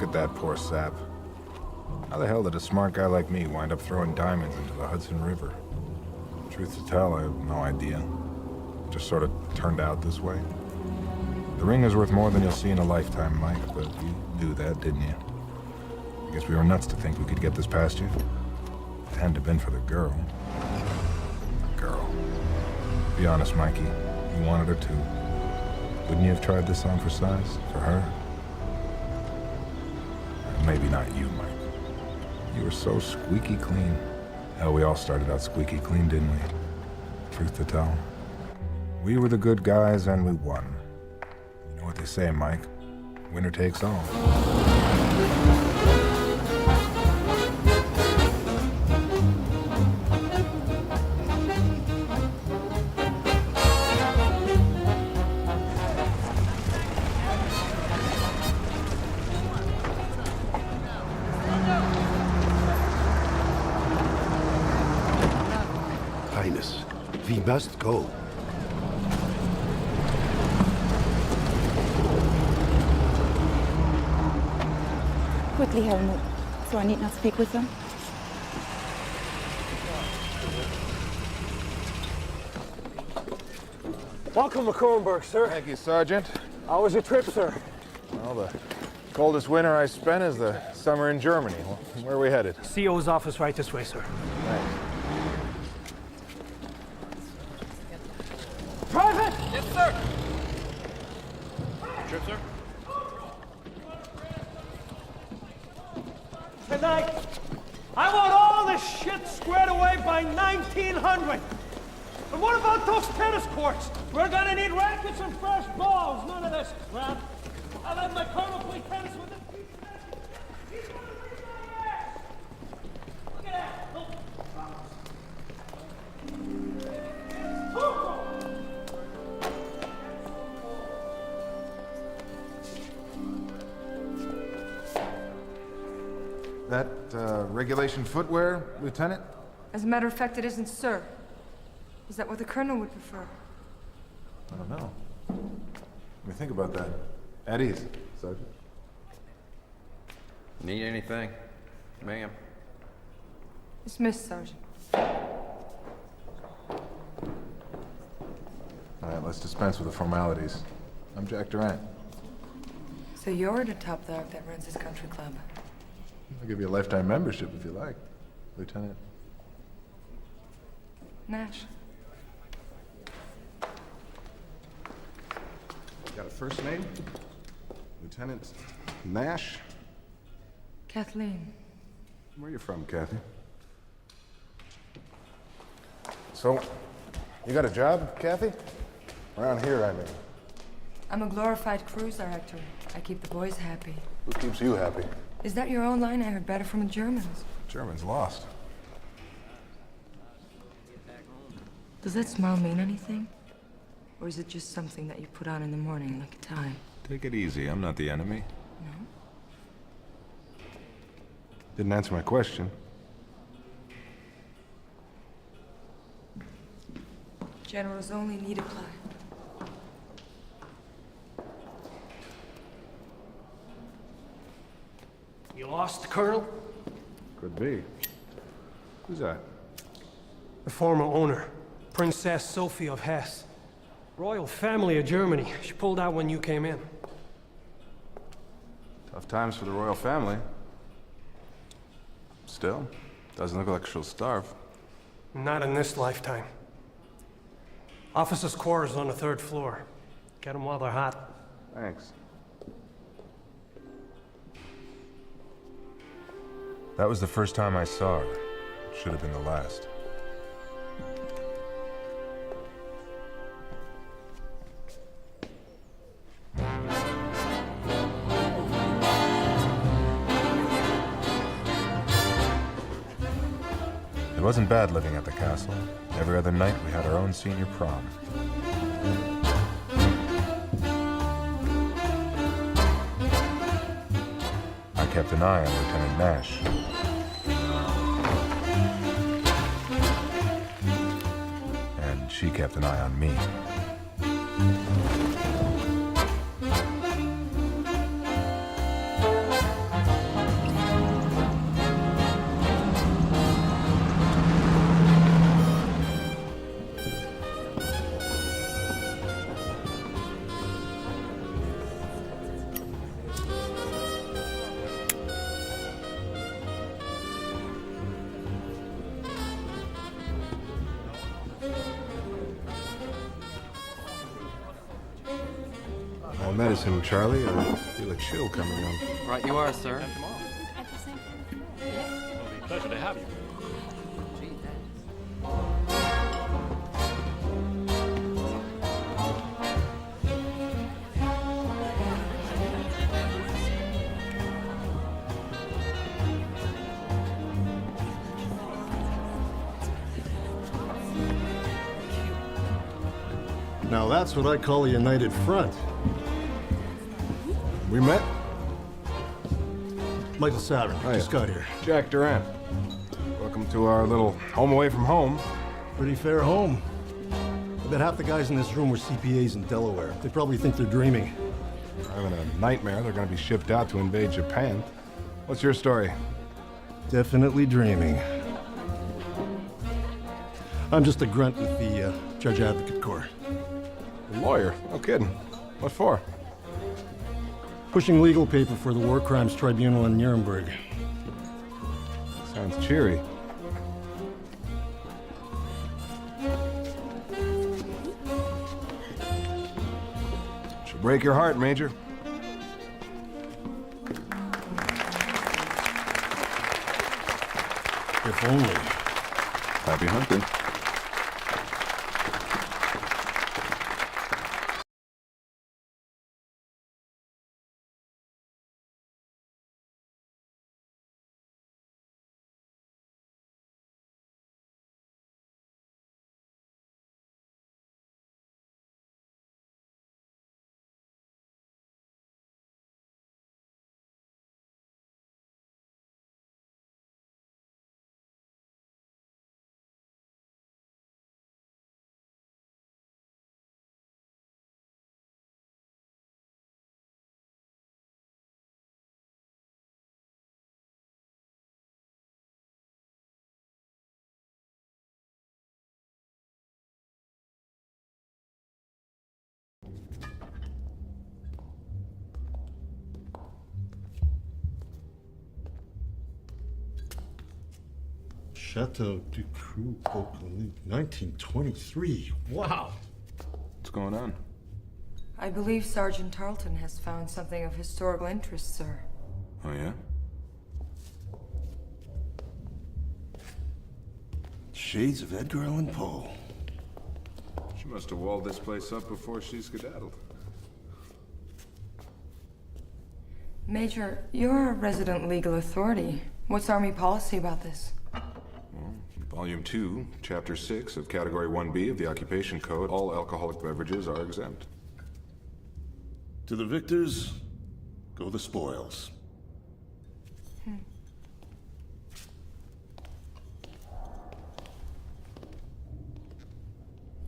at that poor sap. How the hell did a smart guy like me wind up throwing diamonds into the Hudson River? Truth to tell, I have no idea. It just sort of turned out this way. The ring is worth more than you'll see in a lifetime, Mike, but you knew that, didn't you? I guess we were nuts to think we could get this past you. If it hadn't have been for the girl. The girl. Be honest, Mikey. You wanted her too. Wouldn't you have tried this on for size? For her? Maybe not you, Mike. You were so squeaky clean. Hell, we all started out squeaky clean, didn't we? Truth to tell. We were the good guys and we won. You know what they say, Mike? Winner takes all. Highness, we must go. Quickly, Helmut, so I need not speak with them. Welcome to Kronberg, sir. Thank you, Sergeant. How was your trip, sir? Well, the coldest winter I spent is the summer in Germany. Well, where are we headed? CO's office right this way, sir. Thanks. Private! Yes, sir. Trip, sir? Tonight, I want all this shit squared away by 1900. And what about those tennis courts? We're gonna need rackets and fresh balls. None of this crap. I'll have my colonel play tennis with him. He's gonna beat my ass. Look at that. That, regulation footwear, Lieutenant? As a matter of fact, it isn't, sir. Is that what the colonel would prefer? I don't know. Let me think about that. At ease, Sergeant. Need anything? Ma'am. Dismissed, Sergeant. All right, let's dispense with the formalities. I'm Jack Durant. So you're the top dog that runs this country club. I'll give you a lifetime membership if you like, Lieutenant. Nash. Got a first name? Lieutenant Nash? Kathleen. Where are you from, Kathy? So, you got a job, Kathy? Around here, I mean. I'm a glorified cruise director. I keep the boys happy. Who keeps you happy? Is that your own line? I heard better from the Germans. Germans lost. Does that smile mean anything? Or is it just something that you put on in the morning like a tie? Take it easy, I'm not the enemy. No? Didn't answer my question. Generals only need apply. You lost, Colonel? Could be. Who's that? The former owner, Princess Sophie of Hesse. Royal family of Germany. She pulled out when you came in. Tough times for the royal family. Still, doesn't look like she'll starve. Not in this lifetime. Officers' quarters on the 3rd floor. Get them while they're hot. Thanks. That was the first time I saw her. Should have been the last. It wasn't bad living at the castle. Every other night we had our own senior prom. I kept an eye on Lieutenant Nash. And she kept an eye on me. All medicine, Charlie. I feel a chill coming on. Right you are, sir. Pleasure to have you. Now that's what I call a united front. We met? Michael Savin, just got here. Jack Durant. Welcome to our little home away from home. Pretty fair home. I bet half the guys in this room were CPAs in Delaware. They probably think they're dreaming. They're having a nightmare. They're going to be shipped out to invade Japan. What's your story? Definitely dreaming. I'm just a grunt with the Judge Advocate Corps. A lawyer? No kidding. What for? Pushing legal paper for the War Crimes Tribunal in Nuremberg. Sounds cheery. Should break your heart, Major. If only. Happy hunting. Chateau du Cru, 1923. Wow. What's going on? I believe Sergeant Tarleton has found something of historical interest, sir. Oh, yeah? Shades of Edgar Allan Poe. She must have walled this place up before she skedaddled. Major, you're a resident legal authority. What's Army policy about this? Volume 2, Chapter 6 of Category 1B of the Occupation Code, all alcoholic beverages are exempt. To the victors, go the spoils.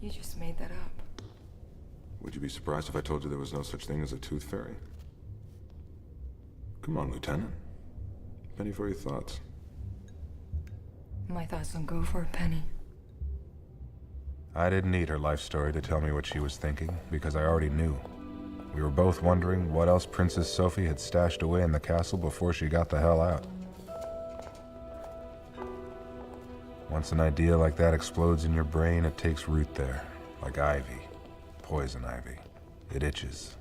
You just made that up. Would you be surprised if I told you there was no such thing as a tooth fairy? Come on, Lieutenant. Penny for your thoughts. My thoughts don't go for a penny. I didn't need her life story to tell me what she was thinking, because I already knew. We were both wondering what else Princess Sophie had stashed away in the castle before she got the hell out. Once an idea like that explodes in your brain, it takes root there, like ivy, poison ivy. It itches.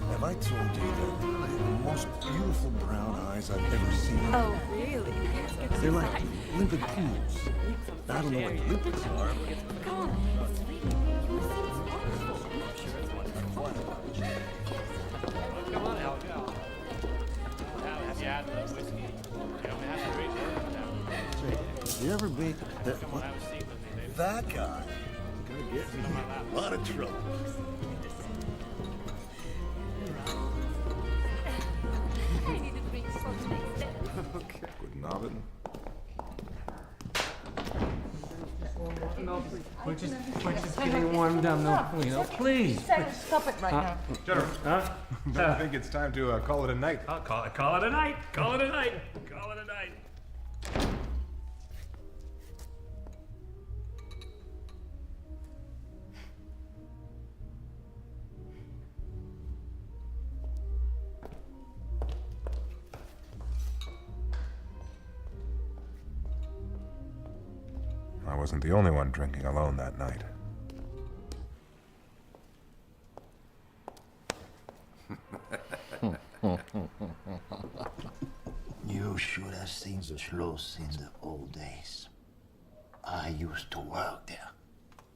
Have I told you that I have the most beautiful brown eyes I've ever seen? Oh, really? They're like limpid pools. I don't know what limpids are. Come on. Come on, Al. Have you had the whiskey? You ever meet that guy? Gonna get me in a lot of trouble. I need to drink something. Good nobbin. No, we're just getting warmed up. No, please. Stop it right now. General, Huh? I think it's time to call it a night. I'll call it a night. Call it a night. Call it a night. wasn't the only one drinking alone that night. You should have seen the Schloss in the old days. I used to work there.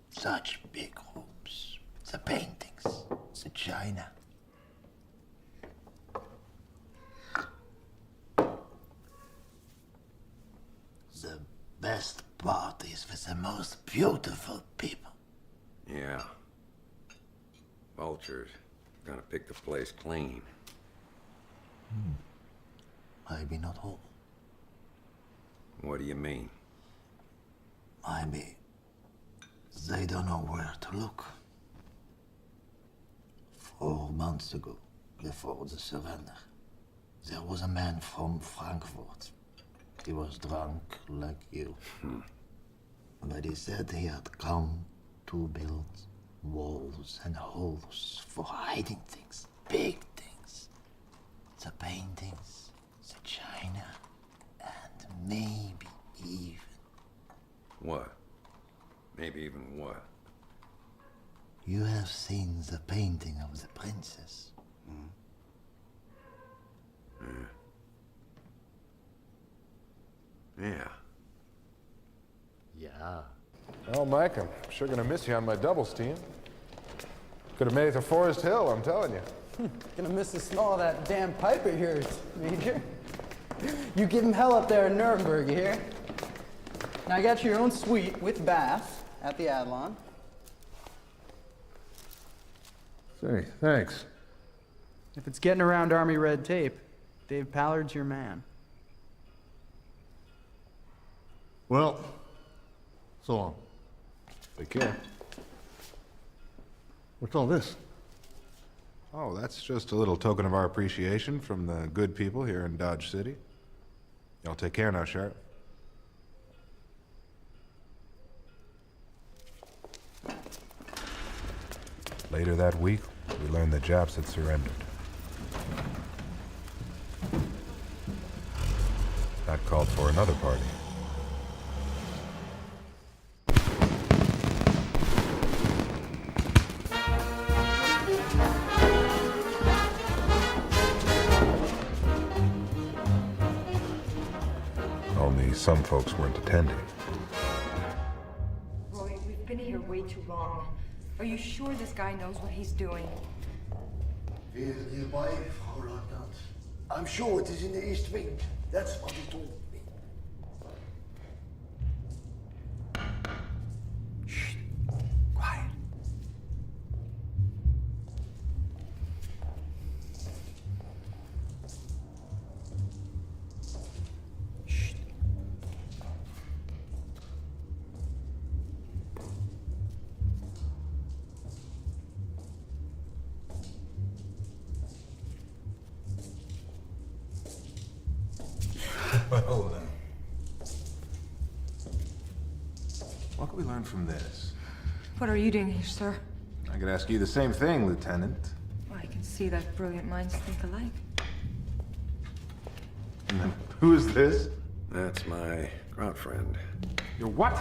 Such big rooms. The paintings, the china. The best parties with the most beautiful people. Yeah. Vultures. Gonna pick the place clean. Maybe not all. What do you mean? Maybe they don't know where to look. 4 months ago, before the surrender, there was a man from Frankfurt. He was drunk like you. But he said he had come to build walls and holes for hiding things, big things. The paintings, the china, and maybe even... What? Maybe even what? You have seen the painting of the princess. Yeah. Yeah. Well, Mike, I'm sure gonna miss you on my doubles team. Could have made it to Forest Hill, I'm telling you. Gonna miss the smell of that damn pipe of yours, Major. You give him hell up there in Nuremberg, you hear? Now I got your own suite with bath at the Adlon. Say, thanks. If it's getting around Army red tape, Dave Pallard's your man. Well, so long. Take care. What's all this? Oh, that's just a little token of our appreciation from the good people here in Dodge City. Y'all take care now, Sheriff. Later that week, we learned the Japs had surrendered. That called for another party. Only some folks weren't attending. Roy, we've been here way too long. Are you sure this guy knows what he's doing? We're nearby, Frau Leutnant. I'm sure it is in the East Wing. That's what he told me. Shh. Quiet. Shh. Well, what can we learn from this? What are you doing here, sir? I could ask you the same thing, Lieutenant. Well, I can see that brilliant minds think alike. And then, who is this? That's my grunt friend. You're what?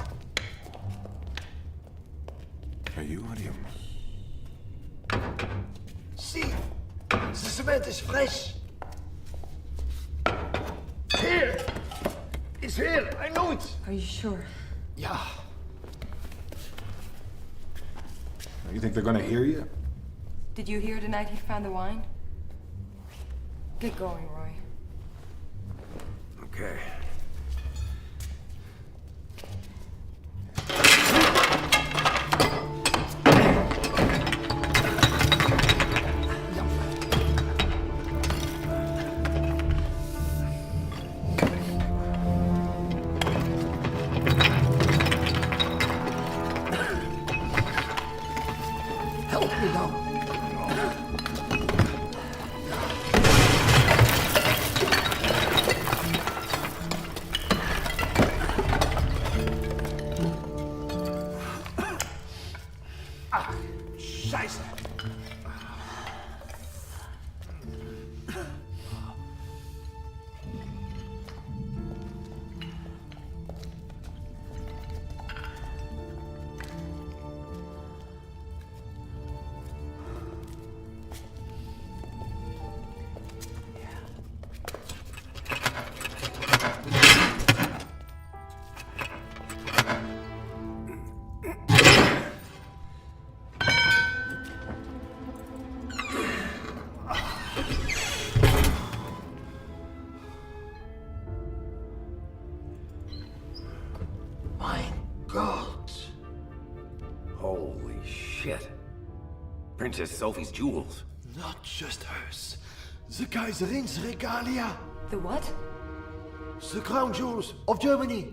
Are you out of your... See, the cement is fresh. Here! It's here, I know it! Are you sure? Yeah. You think they're gonna hear you? Did you hear the night he found the wine? Get going, Roy. Okay. Help me now. Princess Sophie's jewels. Not just hers. The Kaiserin's regalia. The what? The crown jewels of Germany.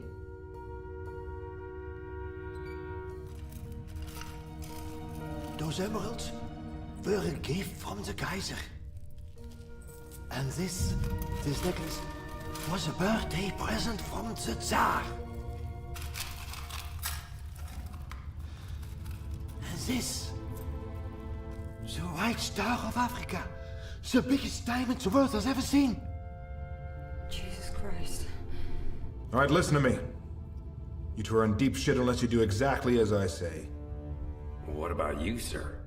Those emeralds were a gift from the Kaiser. And this necklace was a birthday present from the Tsar. And this, the White Star of Africa, the biggest diamond the world has ever seen. Jesus Christ. All right, listen to me. You two are in deep shit unless you do exactly as I say. What about you, sir?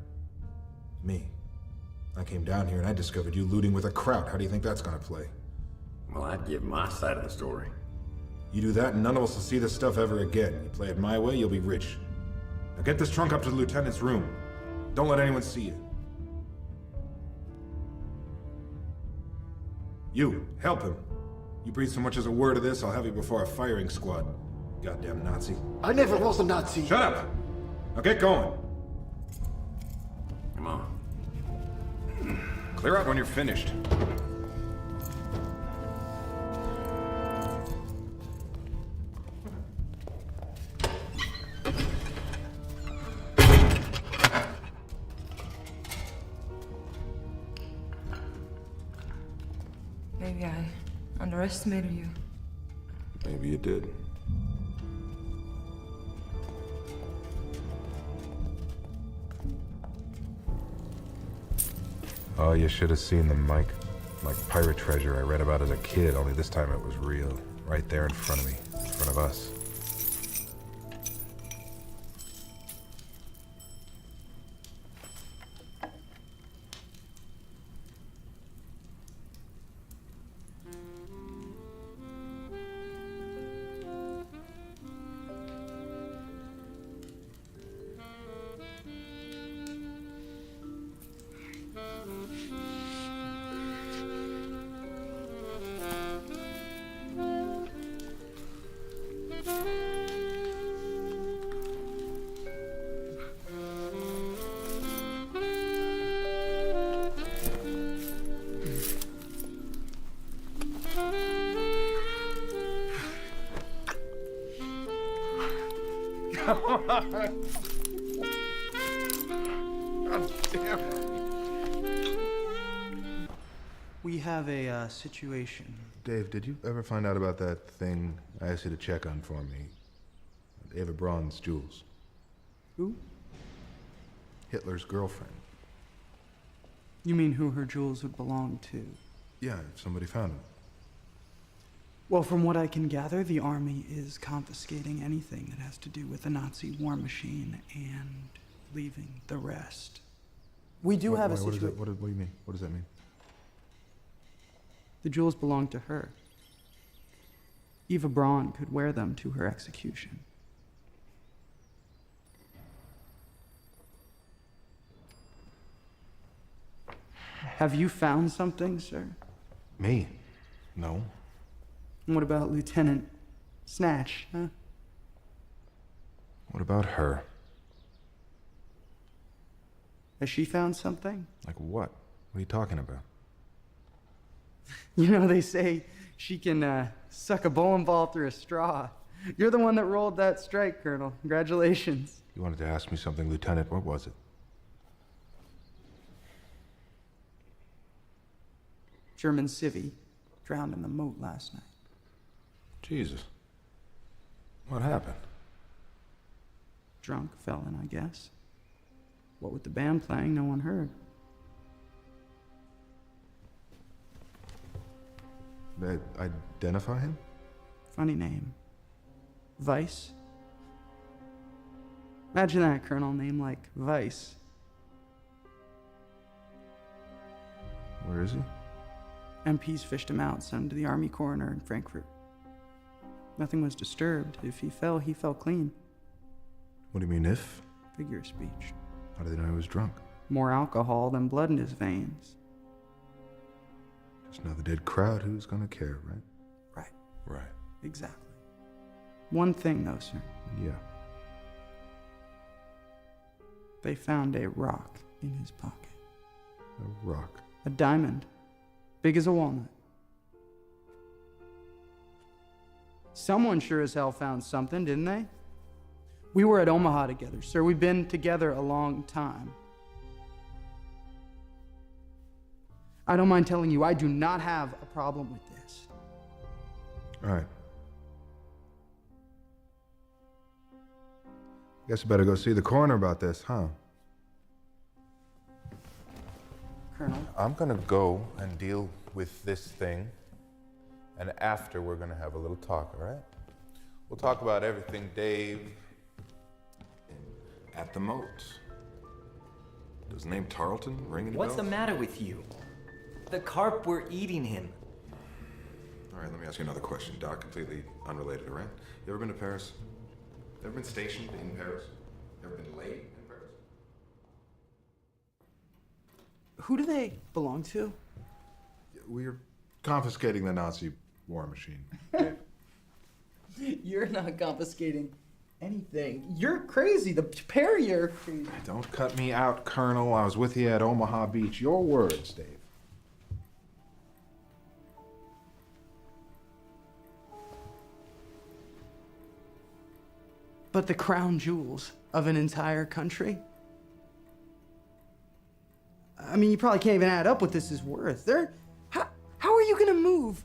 Me. I came down here and I discovered you looting with a kraut. How do you think that's gonna play? Well, I'd give my side of the story. You do that and none of us will see this stuff ever again. You play it my way, you'll be rich. Now get this trunk up to the lieutenant's room. Don't let anyone see you. You, help him. You breathe so much as a word of this, I'll have you before a firing squad. Goddamn Nazi. I never was a Nazi. Shut up! Now get going. Come on. Clear out when you're finished. Maybe I underestimated you. Maybe you did. Oh, you should have seen them, Mike. Like pirate treasure I read about as a kid, only this time it was real. Right there in front of me. In front of us. We have a situation. Dave, did you ever find out about that thing I asked you to check on for me? Eva Braun's jewels. Who? Hitler's girlfriend. You mean who her jewels would belong to? Yeah, if somebody found them. Well, from what I can gather, the army is confiscating anything that has to do with the Nazi war machine and leaving the rest. We do have a situation. What do you mean? What does that mean? The jewels belong to her. Eva Braun could wear them to her execution. Have you found something, sir? Me? No. And what about Lieutenant Snatch, huh? What about her? Has she found something? Like what? What are you talking about? You know, they say she can suck a bowling ball through a straw. You're the one that rolled that strike, Colonel. Congratulations. You wanted to ask me something, Lieutenant. What was it? German civvy drowned in the moat last night. Jesus. What happened? Drunk fell in, I guess. What with the band playing, no one heard. Identify him? Funny name. Vice. Imagine that, Colonel. Name like Vice. Where is he? MPs fished him out, sent him to the army coroner in Frankfurt. Nothing was disturbed. If he fell clean. What do you mean, if? Figure of speech. How do they know he was drunk? More alcohol than blood in his veins. Just another dead crowd. Who's gonna care, right? Right. Right. Exactly. One thing, though, sir. Yeah. They found a rock in his pocket. A rock. A diamond, big as a walnut. Someone sure as hell found something, didn't they? We were at Omaha together, sir. We've been together a long time. I don't mind telling you, I do not have a problem with this. All right. Guess you better go see the coroner about this, huh? Colonel? I'm gonna go and deal with this thing, and after we're gonna have a little talk, all right? We'll talk about everything, Dave, at the moat. Does the name Tarleton ring any What's bells? the matter with you? The carp were eating him. All right, let me ask you another question, Doc, completely unrelated, all right? You ever been to Paris? Ever been stationed in Paris? Ever been late in Paris? Who do they belong to? We're confiscating the Nazi war machine. You're not confiscating anything. You're crazy. The pair of you are crazy. Don't cut me out, Colonel. I was with you at Omaha Beach. Your words, Dave. But the crown jewels of an entire country? I mean, you probably can't even add up what this is worth. How are you gonna move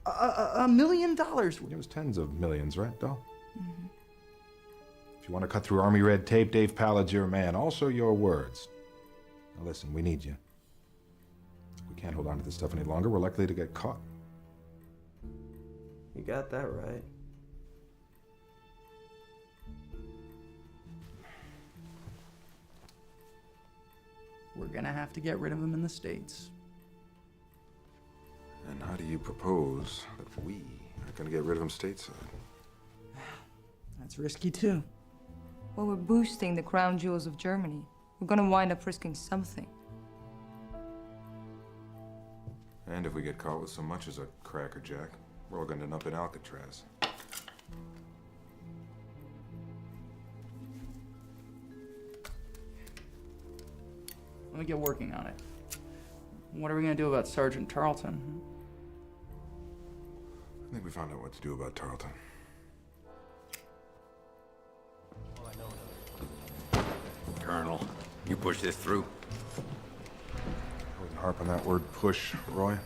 $1 million? It was tens of millions, right, Doll? Mm-hmm. If you want to cut through Army red tape, Dave Pallad's your man. Also your words. Now listen, we need you. We can't hold on to this stuff any longer. We're likely to get caught. You got that right. We're gonna have to get rid of him in the States. And how do you propose that we are going to get rid of him stateside? That's risky too. Well, we're boosting the crown jewels of Germany. We're gonna wind up risking something. And if we get caught with so much as a Cracker Jack, we're all going to end up in Alcatraz. Let me get working on it. What are we gonna do about Sergeant Tarleton? I think we found out what to do about Tarleton. Colonel, you push this through? I wouldn't harp on that word push, Roy.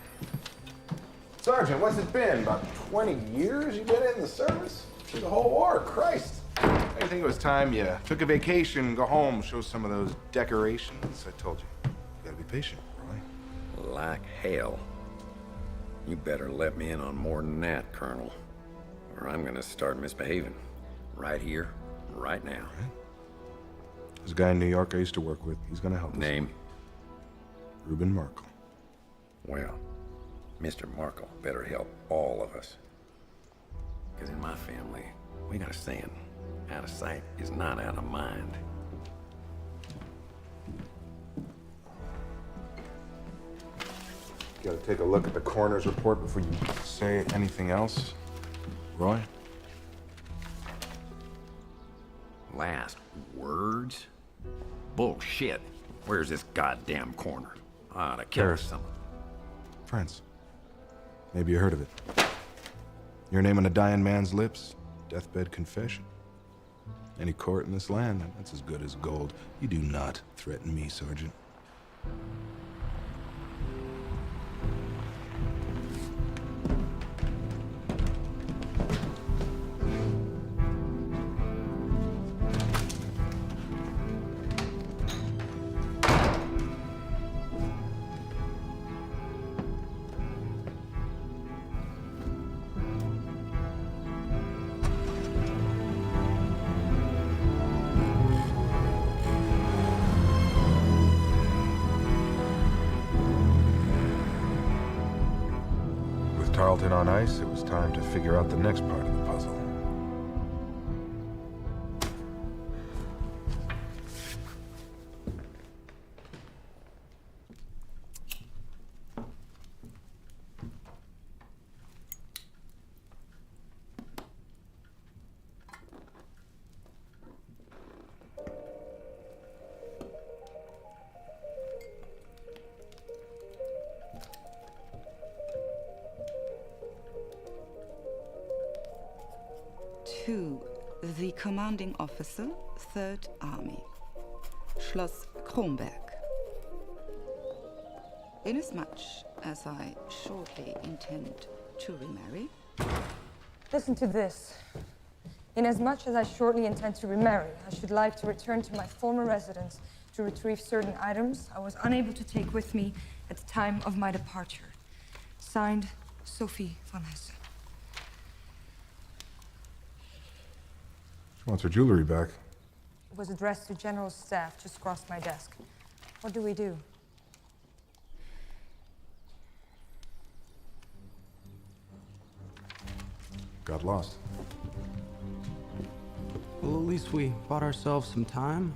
Sergeant, what's it been? About 20 years you've been in the service? Through the whole war, Christ. I think it was time you took a vacation, go home, show some of those decorations. I told you, you gotta be patient, Roy. Like hell. You better let me in on more than that, Colonel, or I'm gonna start misbehaving. Right here, right now. Right. There's a guy in New York I used to work with. He's gonna help us. Name? Reuben Markle. Well, Mr. Markle better help all of us. Because in my family, we got a saying, out of sight is not out of mind. You gotta take a look at the coroner's report before you say anything else, Roy. Last words? Bullshit. Where's this goddamn corner? I ought to kill Paris. someone. France. Maybe you heard of it. Your name on a dying man's lips, deathbed confession. Any court in this land, that's as good as gold. You do not threaten me, Sergeant. Tarleton on ice, it was time to figure out the next part of the puzzle. To the commanding officer, 3rd Army, Schloss Kronberg. Inasmuch as I shortly intend to remarry. Listen to this. Inasmuch as I shortly intend to remarry, I should like to return to my former residence to retrieve certain items I was unable to take with me at the time of my departure. Signed, Sophie von Hessen. She wants her jewelry back. It was addressed to General Staff, just across my desk. What do we do? Got lost. Well, at least we bought ourselves some time.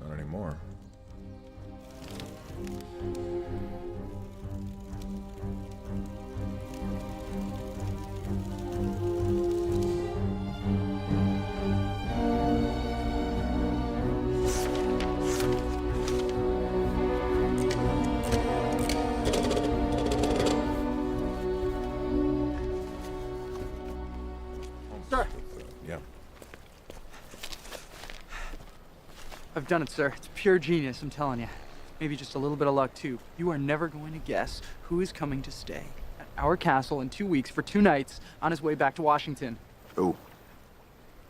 Not anymore. Sir. Yeah. I've done it, sir. It's pure genius, I'm telling you. Maybe just a little bit of luck, too. You are never going to guess who is coming to stay at our castle in 2 weeks for 2 nights on his way back to Washington. Oh.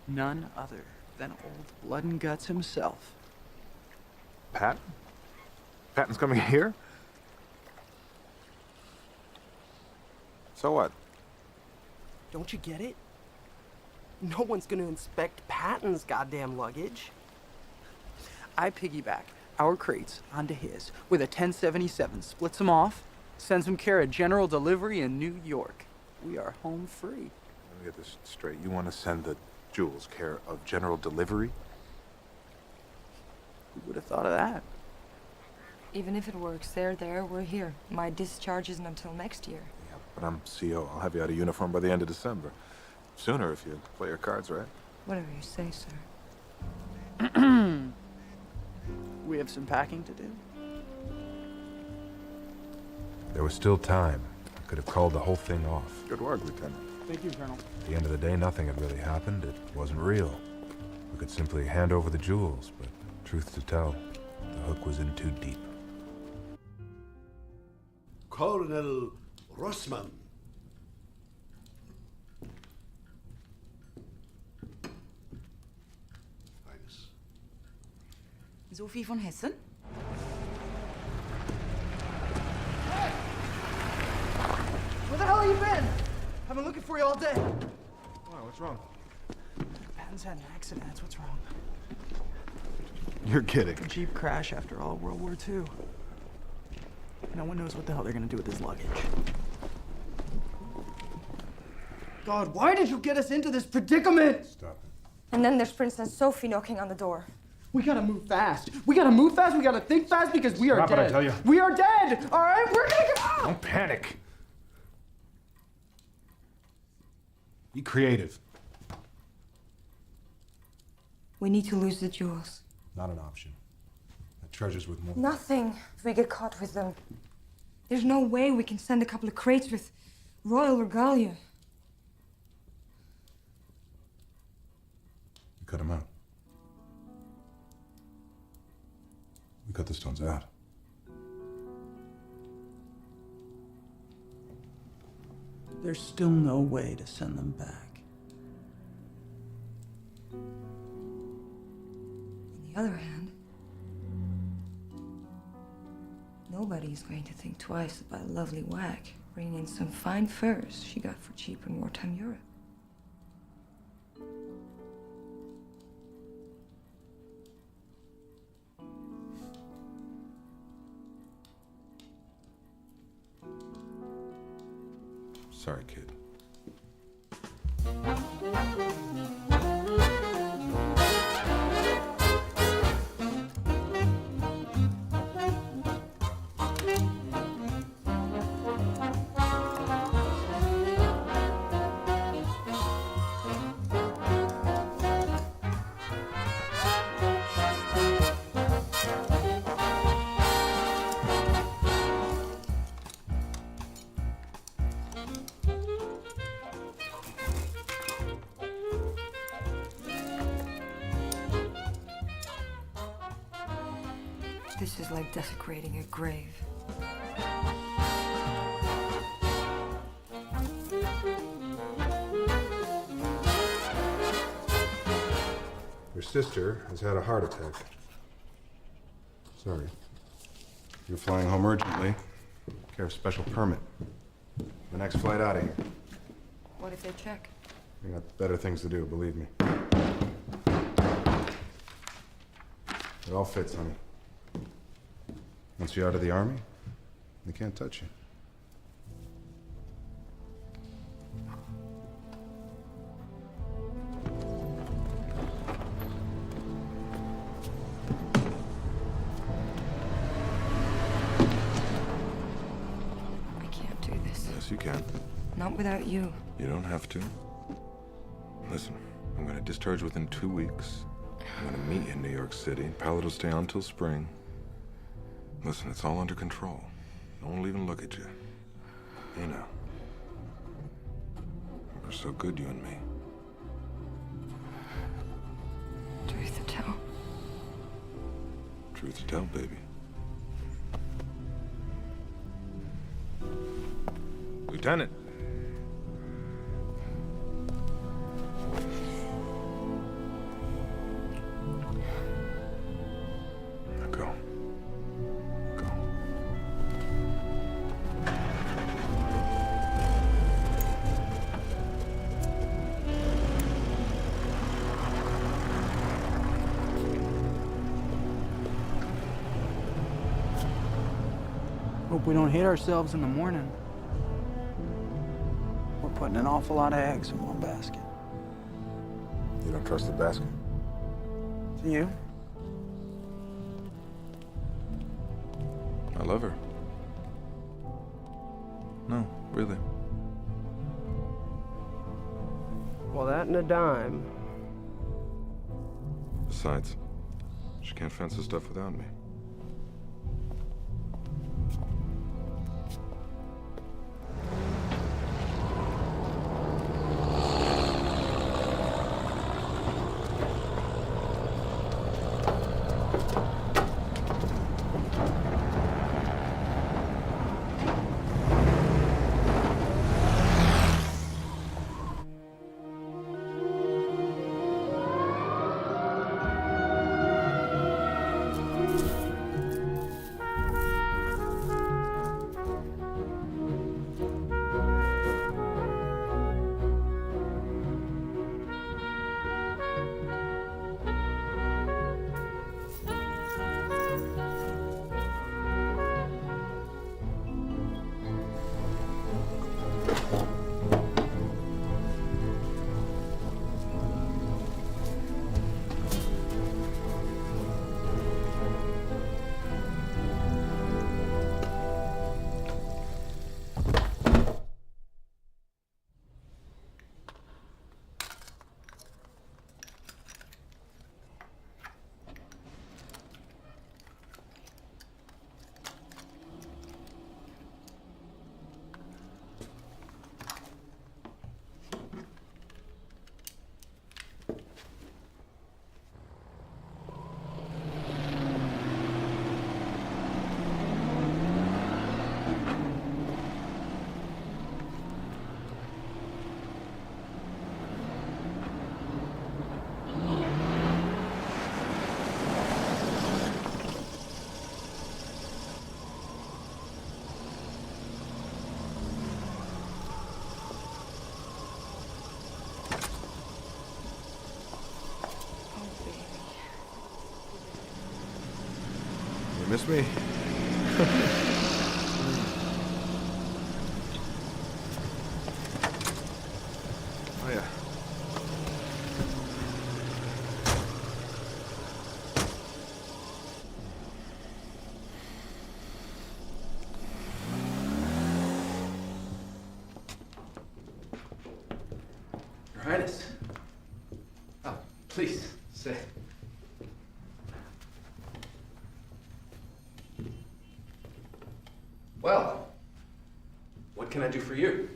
None other than old Blood and Guts himself. Pat? Patton's coming here? So what? Don't you get it? No one's gonna inspect Patton's goddamn luggage. I piggyback our crates onto his with a 1077, splits them off, sends them care of general delivery in New York. We are home free. Let me get this straight. You want to send the jewels care of general delivery? Who would have thought of that? Even if it works, they're there, we're here. My discharge isn't until next year. Yeah, but I'm CO. I'll have you out of uniform by the end of December. Sooner if you play your cards right. Whatever you say, sir. We have some packing to do. There was still time. I could have called the whole thing off. Good work, Lieutenant. Thank you, Colonel. At the end of the day, nothing had really happened. It wasn't real. We could simply hand over the jewels, but truth to tell, the hook was in too deep. Colonel Rossmann. Sophie von Hessen? Where the hell have you been? I've been looking for you all day. Wow, what's wrong? Patton's had an accident, that's what's wrong. You're kidding. A Jeep crash after all World War II. No one knows what the hell they're gonna do with his luggage. God, why did you get us into this predicament? Stop it. And then there's Princess Sophie knocking on the door. We gotta move fast. We gotta move fast, we gotta think fast because we are Stop dead. it, I tell you. We are dead! Alright, we're gonna go! Don't panic. Be creative. We need to lose the jewels. Not an option. That treasure's worth more. Nothing if we get caught with them. There's no way we can send a couple of crates with royal regalia. We cut them out. We cut the stones out. There's still no way to send them back. On the other hand, nobody's going to think twice about a lovely whack bringing in some fine furs she got for cheap in wartime Europe. Sorry, kid. This is like desecrating a grave. Your sister has had a heart attack. Sorry. You're flying home urgently. Care of special permit. The next flight out of here. What if they check? You got better things to do, believe me. It all fits, honey. Once you're out of the army, they can't touch you. I can't do this. Yes, you can. Not without you. You don't have to. Listen, I'm gonna discharge within 2 weeks. I'm gonna meet you in New York City. Pilot will stay on till spring. Listen, it's all under control. No one will even look at you. You know. We're so good, you and me. Truth to tell. Truth to tell, baby. Lieutenant! Go. Go. Hope we don't hate ourselves in the morning. We're putting an awful lot of eggs in one basket. You don't trust the basket? Do you? I love her. No, really. Well, that and a dime. Besides, she can't fence the stuff without me. Miss me? Oh, yeah. Your Highness. Oh, please, sit. Well, what can I do for you?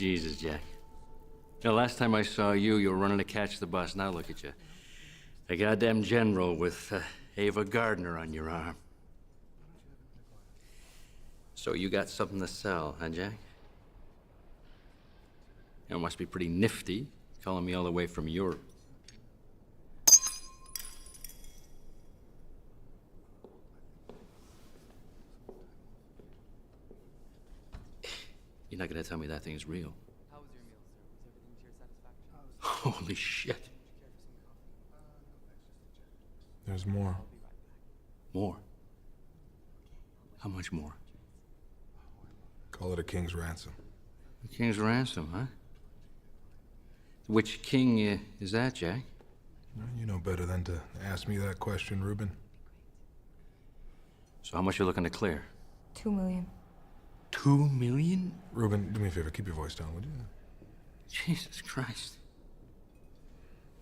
Jesus, Jack. The last time I saw you, you were running to catch the bus. Now look at you. A goddamn general with Ava Gardner on your arm. So you got something to sell, huh, Jack? It must be pretty nifty, calling me all the way from Europe. You're not gonna tell me that thing's real. How was your meal, sir? Was everything to your satisfaction? Holy shit. There's more. More? How much more? Call it a king's ransom. A king's ransom, huh? Which king is that, Jack? You know better than to ask me that question, Reuben. So how much you looking to clear? 2 million. 2 million? Reuben, do me a favor, keep your voice down, would you? Jesus Christ.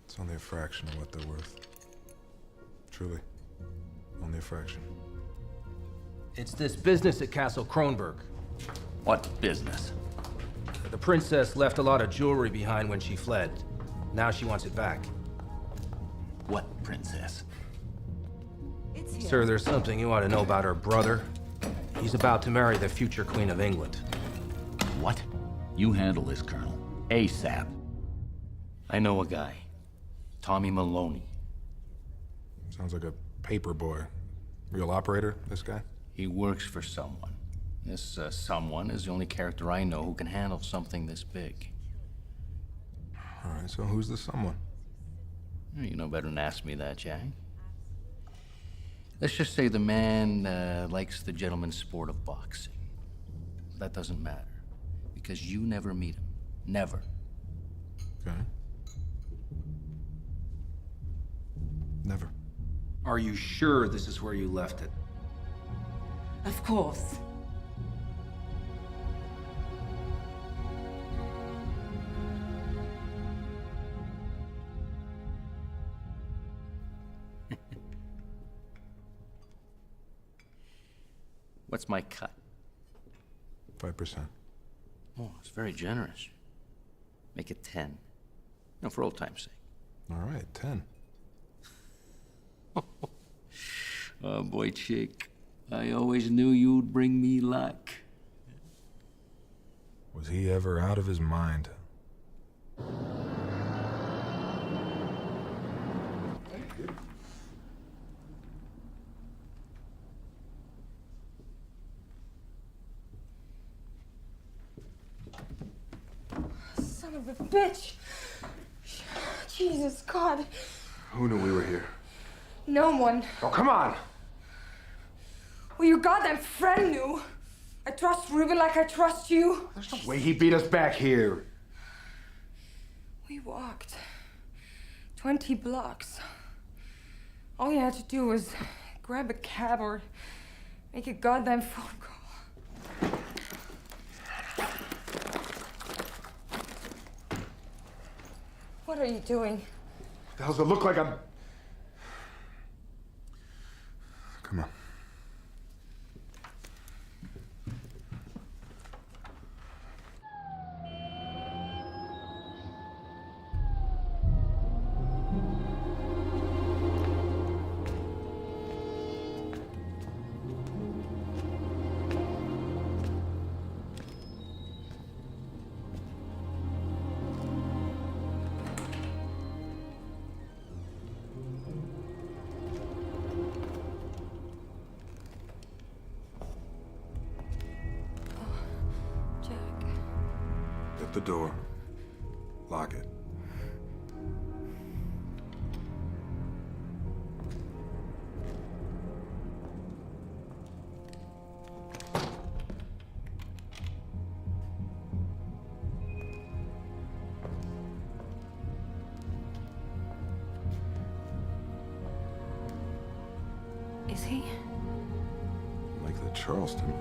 It's only a fraction of what they're worth. Truly. Only a fraction. It's this business at Castle Kronberg. What business? The princess left a lot of jewelry behind when she fled. Now she wants it back. What princess? Sir, there's something you ought to know about her brother. He's about to marry the future Queen of England. What? You handle this, Colonel. ASAP. I know a guy. Tommy Maloney. Sounds like a paper boy. Real operator, this guy? He works for someone. This someone is the only character I know who can handle something this big. All right, so who's the someone? You know better than ask me that, Jack. Let's just say the man likes the gentleman's sport of boxing. That doesn't matter, because you never meet him. Never. Okay. Never. Are you sure this is where you left it? Of course. What's my cut? 5%. Oh, it's very generous. Make it 10. No, for old time's sake. All right, 10. Oh, boy, chick. I always knew you'd bring me luck. Was he ever out of his mind? Son of a bitch! Jesus, God. Who knew we were here? No one. Oh, come on! Well, your goddamn friend knew. I trust Reuben like I trust you. There's no way he beat us back here. We walked 20 blocks. All you had to do was grab a cab or make a goddamn phone call. What are you doing? The hell's it look like I'm... Come on. The door. Lock it. Is he? Like the Charleston.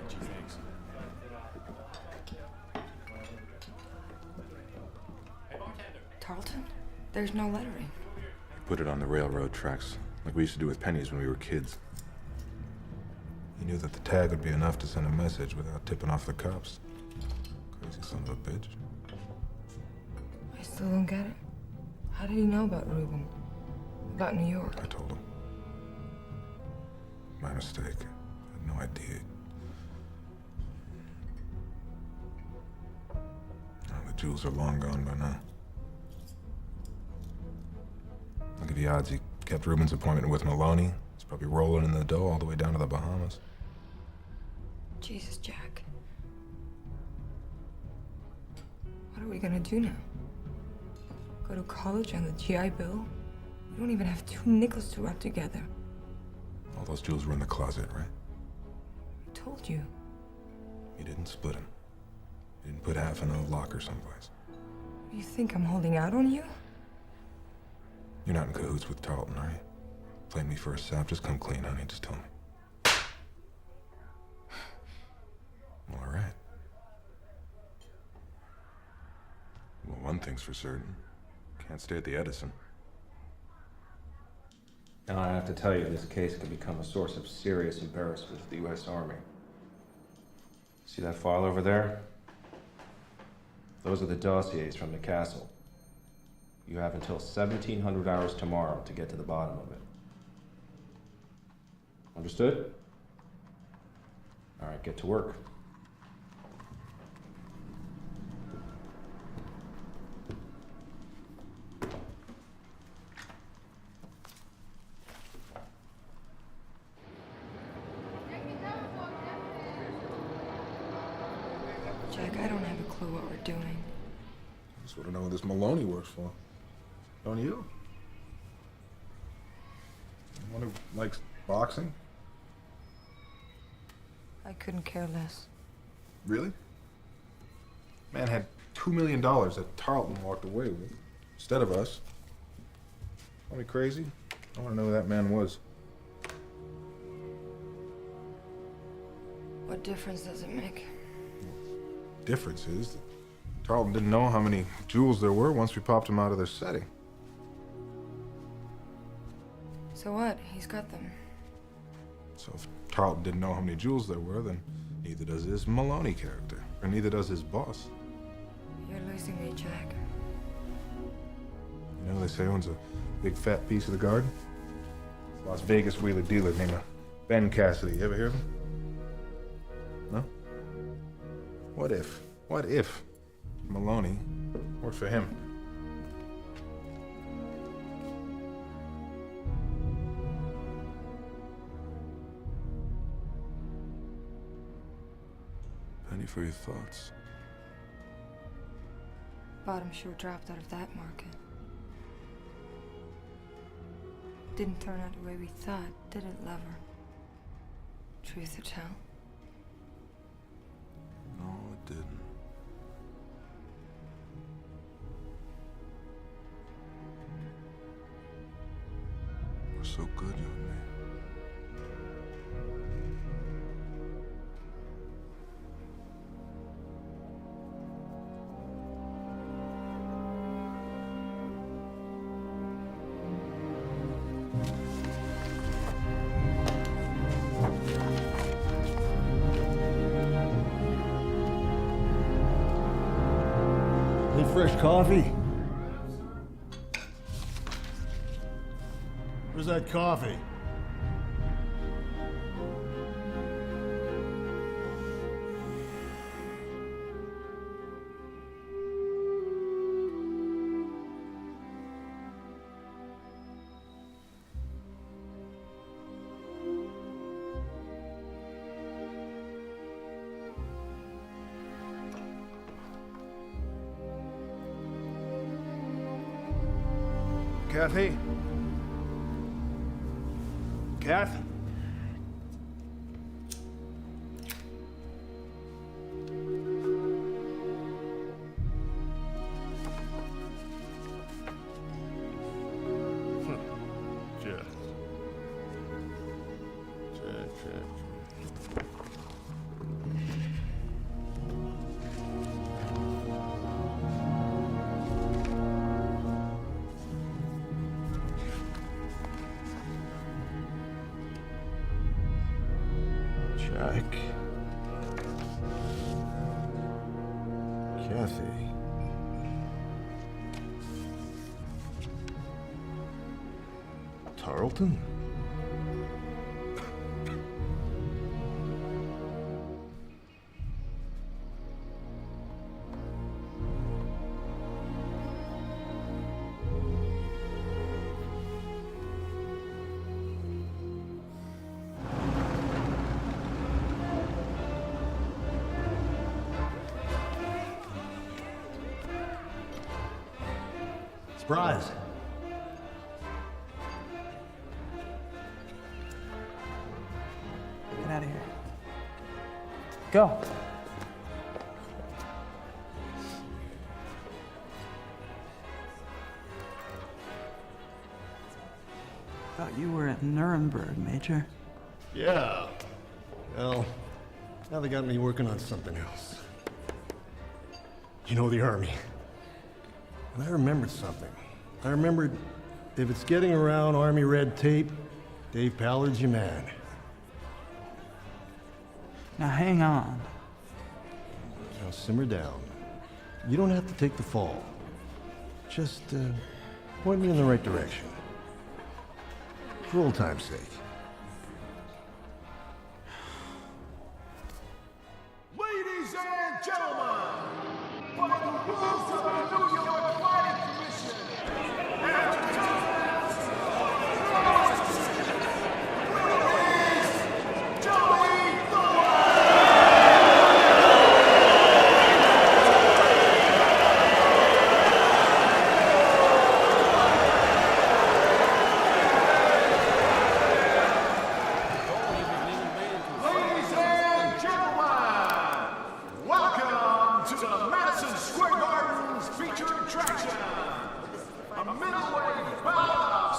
Gee, thanks. Tarleton? There's no lettering. Put it on the railroad tracks, like we used to do with pennies when we were kids. He knew that the tag would be enough to send a message without tipping off the cops. Crazy son of a bitch. I still don't get it. How did he know about Reuben? About New York? I told him. My mistake. I had no idea. Oh, the jewels are long gone by now. Look at the odds he kept Reuben's appointment with Maloney. He's probably rolling in the dough all the way down to the Bahamas. Jesus, Jack. What are we gonna do now? Go to college on the GI Bill? We don't even have 2 nickels to rub together. All those jewels were in the closet, right? I told you. You didn't split them. You didn't put half in a locker someplace. You think I'm holding out on you? You're not in cahoots with Tarleton, are you? Playing me for a sap? Just come clean, honey. Just tell me. All right. Well, one thing's for certain. Can't stay at the Edison. Now I have to tell you, this case could become a source of serious embarrassment to the U.S. Army. See that file over there? Those are the dossiers from the castle. You have until 1700 hours tomorrow to get to the bottom of it. Understood? All right, get to work. Jack, I don't have a clue what we're doing. I just want to know who this Maloney works for. Don't you? Anyone who likes boxing? I couldn't care less. Really? Man had $2 million that Tarleton walked away with, instead of us. Call me crazy? I want to know who that man was. What difference does it make? Difference is that Tarleton didn't know how many jewels there were once we popped them out of their setting. So what? He's got them. So if Tarleton didn't know how many jewels there were, then neither does his Maloney character, or neither does his boss. You're losing me, Jack. You know, they say he owns a big fat piece of the garden. Las Vegas wheeler dealer named Ben Cassidy. You ever hear of him? No? What if Maloney worked for him? Penny for your thoughts. Bottom sure dropped out of that market. Didn't turn out the way we thought, did it, lover? Truth to tell? No, it didn't. We're so good, you and me. Any fresh coffee? Where's that coffee? Kathy? Kath? Jack. Kathy. Tarleton? Surprise. Get out of here. Go. Thought you were at Nuremberg, Major. Yeah. Well, now they got me working on something else. You know, the Army. And I remembered something. I remembered if it's getting around Army red tape, Dave Pallard's your man. Now hang on. Now simmer down. You don't have to take the fall. Just point me in the right direction. For old time's sake. Ladies and gentlemen, by the rules of the New York Planning Commission,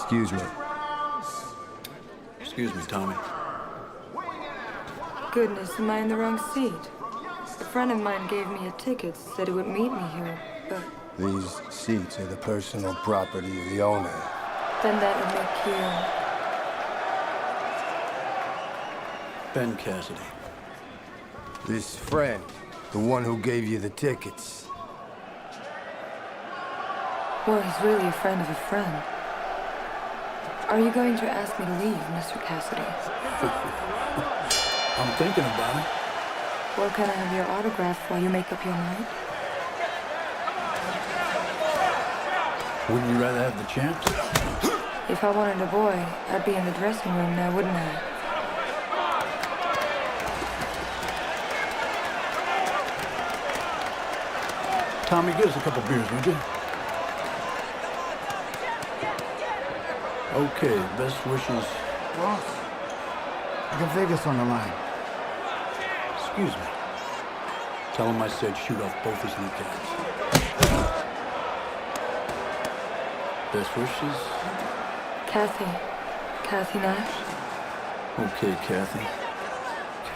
Excuse me. Excuse me, Tommy. Goodness, am I in the wrong seat? A friend of mine gave me a ticket, said he would meet me here, but... These seats are the personal property of the owner. Then that would make you... Ben Cassidy. This friend, the one who gave you the tickets. Well, he's really a friend of a friend. Are you going to ask me to leave, Mr. Cassidy? I'm thinking about it. Well, can I have your autograph while you make up your mind? Wouldn't you rather have the chance? If I wanted a boy, I'd be in the dressing room now, wouldn't I? Tommy, give us a couple beers, would you? Okay, best wishes. Ross, I got Vegas on the line. Excuse me. Tell him I said shoot off both his kneecaps. Best wishes? Kathy Nash. Okay, Kathy.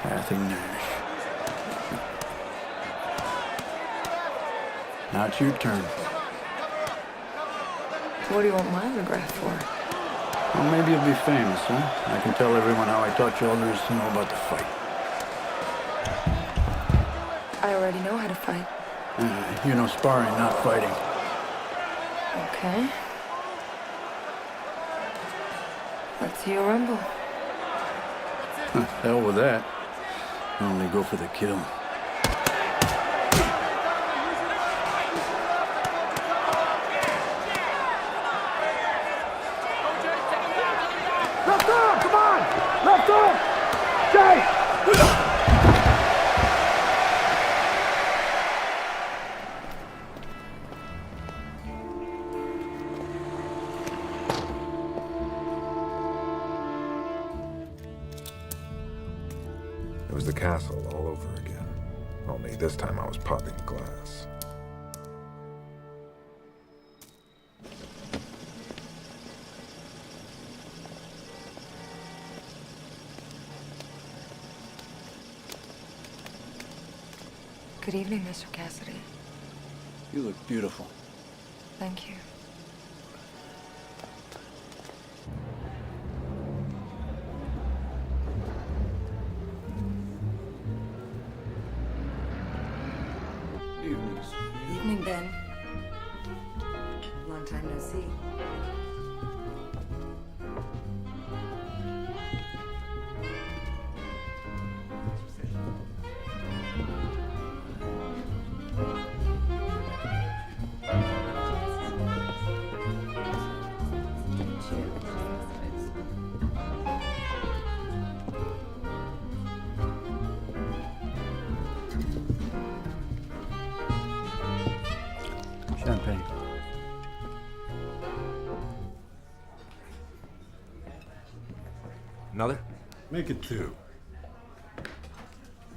Kathy Nash. Now it's your turn. What do you want my autograph for? Well, maybe you'll be famous, huh? I can tell everyone how I taught you all there is to know about the fight. I already know how to fight. You know sparring, not fighting. Okay. Let's see you rumble. Hell with that. I only go for the kill. Left arm, come on! Left arm! Jay! It was the castle all over again. Only this time I was popping glass. Good evening, Mr. Cassidy. You look beautiful. Thank you. Ben. Long time no see. Champagne. Another? Make it 2.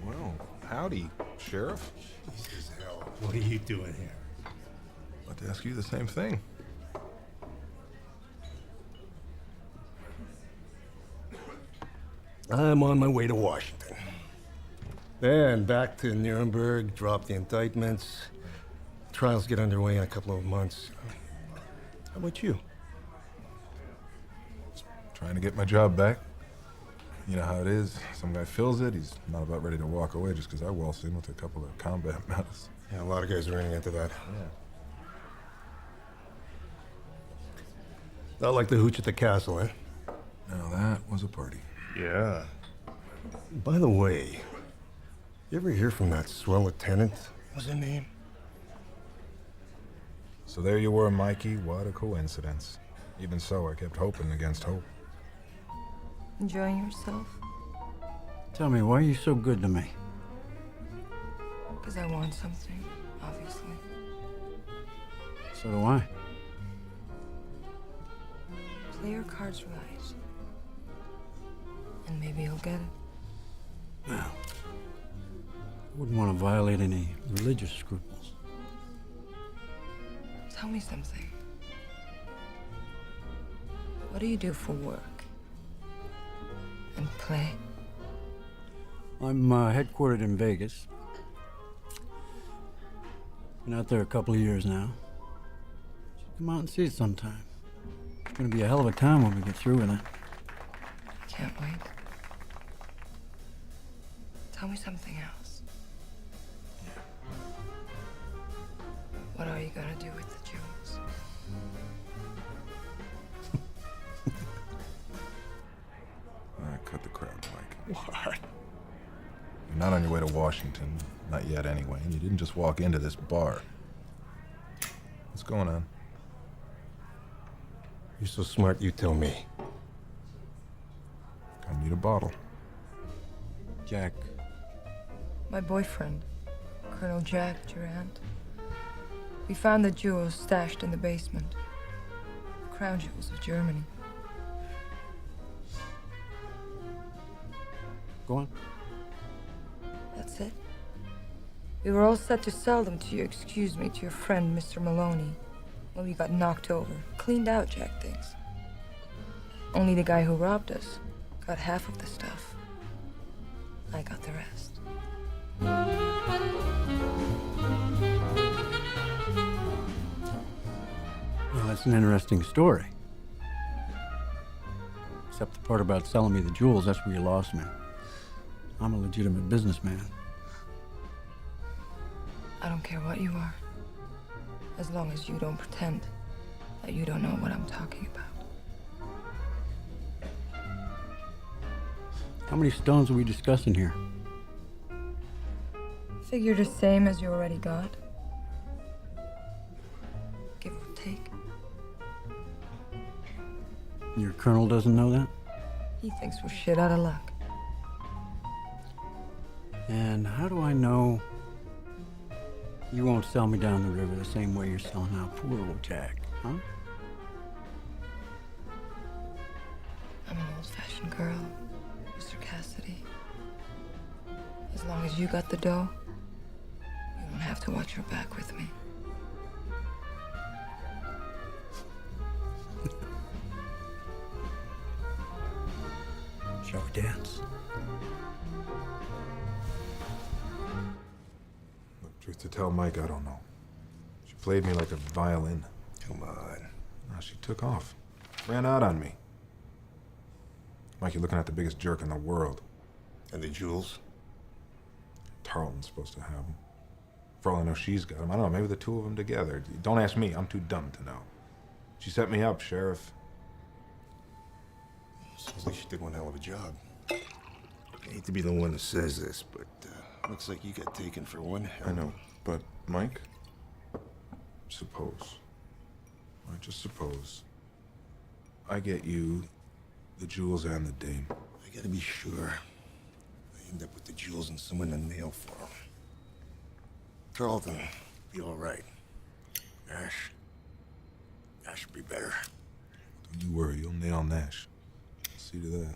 Well, howdy, Sheriff. Jesus hell. What are you doing here? About to ask you the same thing. I'm on my way to Washington. Then back to Nuremberg, drop the indictments. Trials get underway in a couple of months. How about you? Trying to get my job back. You know how it is. Some guy fills it, he's not about ready to walk away just because I waltz in with a couple of combat medals. Yeah, a lot of guys are running into that. Yeah. Not like the hooch at the castle, eh? Now that was a party. Yeah. By the way, you ever hear from that swell lieutenant? What's her name? So there you were, Mikey. What a coincidence. Even so, I kept hoping against hope. Enjoying yourself? Tell me, why are you so good to me? Because I want something, obviously. So do I. Play your cards right. And maybe you'll get it. Well, I wouldn't want to violate any religious scruples. Tell me something. What do you do for work? And play? I'm headquartered in Vegas. Been out there a couple of years now. Should come out and see it sometime. It's gonna be a hell of a time when we get through with it. I can't wait. Tell me something else. What are you gonna do with the jewels? All right, cut the crap, Mike. What? You're not on your way to Washington. Not yet, anyway. And you didn't just walk into this bar. What's going on? You're so smart, you tell me. I need a bottle. Jack. My boyfriend, Colonel Jack Durant. We found the jewels stashed in the basement. The crown jewels of Germany. Go on. That's it. We were all set to sell them to to your friend, Mr. Maloney. When we got knocked over. Cleaned out, Jack thinks. Only the guy who robbed us got half of the stuff. I got the rest. Well, that's an interesting story. Except the part about selling me the jewels, that's where you lost me. I'm a legitimate businessman. I don't care what you are. As long as you don't pretend that you don't know what I'm talking about. How many stones are we discussing here? Figure the same as you already got. Give or take. Your colonel doesn't know that? He thinks we're shit out of luck. And how do I know you won't sell me down the river the same way you're selling out poor old Jack, huh? I'm an old-fashioned girl, Mr. Cassidy. As long as you got the dough, you don't have to watch your back with me. Shall we dance? Look, truth to tell, Mike, I don't know. She played me like a violin. Come on. Now she took off. Ran out on me. Mike, you're looking at the biggest jerk in the world. And the jewels? Tarleton's supposed to have them. For all I know, she's got him. I don't know, maybe the two of them together. Don't ask me, I'm too dumb to know. She set me up, Sheriff. Sounds like she did one hell of a job. I hate to be the one who says this, but looks like you got taken for one hell. I know, but Mike, suppose, I just suppose, I get you the jewels and the dame. I gotta be sure I end up with the jewels and someone to nail for them. Tarleton, be all right. Nash would be better. Don't you worry, you'll nail Nash. See to that.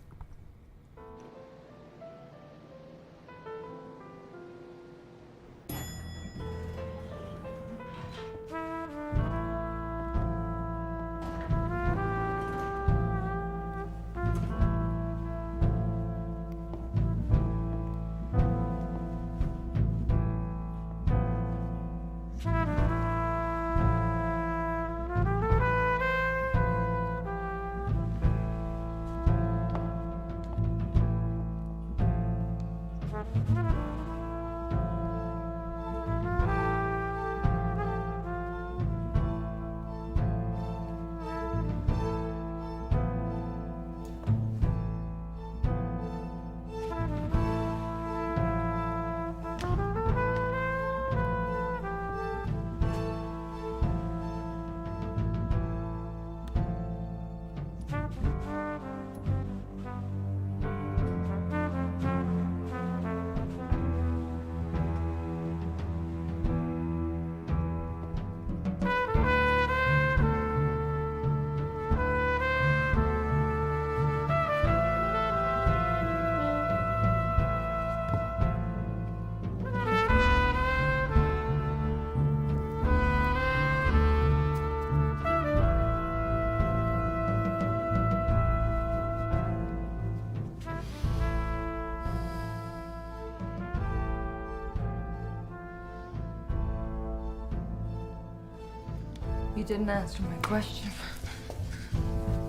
You didn't answer my question.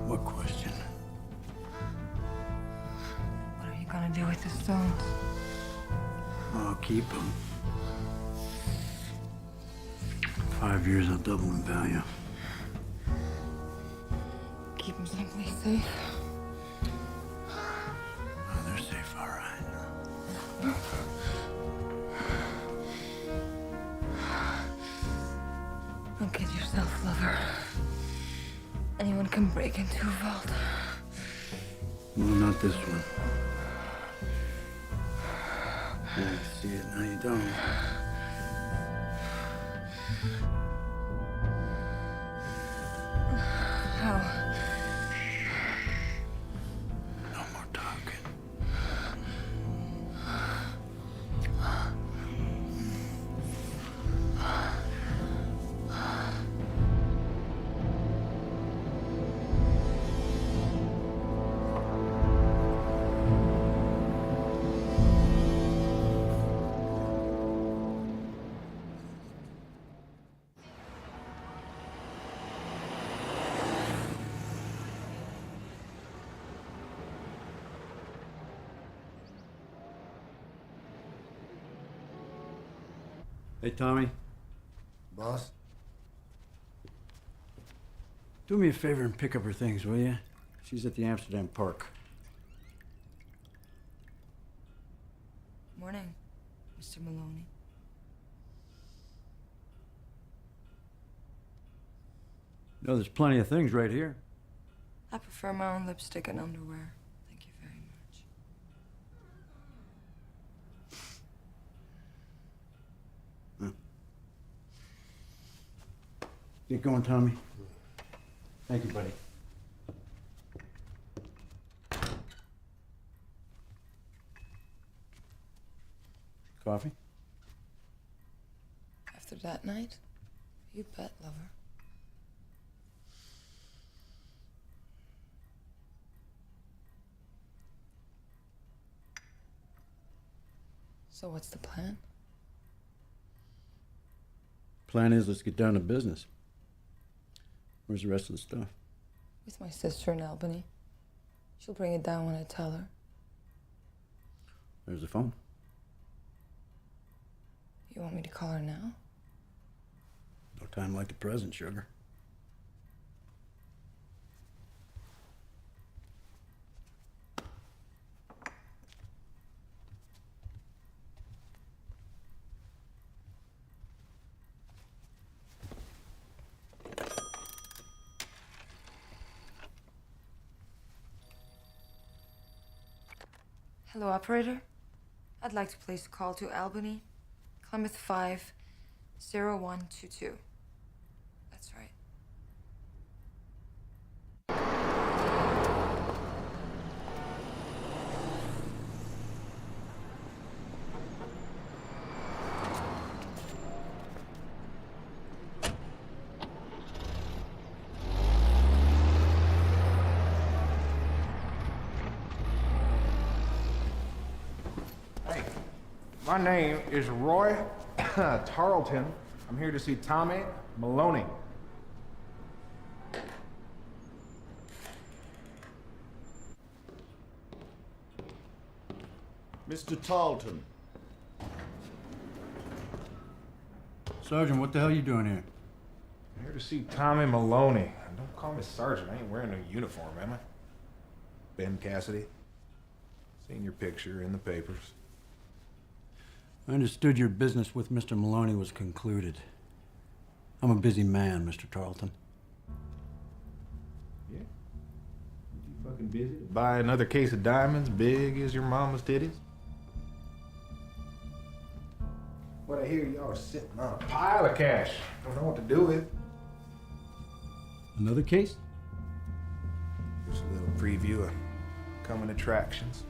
What question? What are you gonna do with the stones? I'll keep them. 5 years, I'll double in value. Keep them someplace safe. Oh, they're safe, all right. Don't kid yourself, lover. Anyone can break into a vault. No, not this one. Now you see it, now you don't. How? No more talking. Hey, Tommy. Boss? Do me a favor and pick up her things, will you? She's at the Amsterdam Park. Morning, Mr. Maloney. No, there's plenty of things right here. I prefer my own lipstick and underwear. Thank you very much. Get going, Tommy. Thank you, buddy. Coffee? After that night, you bet, lover. So what's the plan? Plan is, let's get down to business. Where's the rest of the stuff? With my sister in Albany. She'll bring it down when I tell her. There's the phone. You want me to call her now? No time like the present, sugar. Hello, operator. I'd like to place a call to Albany, Plymouth 50122. That's right. My name is Roy Tarleton. I'm here to see Tommy Maloney. Mr. Tarleton. Sergeant, what the hell are you doing here? I'm here to see Tommy Maloney. Don't call me Sergeant. I ain't wearing no uniform, am I? Ben Cassidy. Seen your picture in the papers. I understood your business with Mr. Maloney was concluded. I'm a busy man, Mr. Tarleton. Yeah? You fucking busy to buy another case of diamonds big as your mama's titties? What I hear y'all are sitting on a pile of cash. Don't know what to do with. Another case? Just a little preview of coming attractions.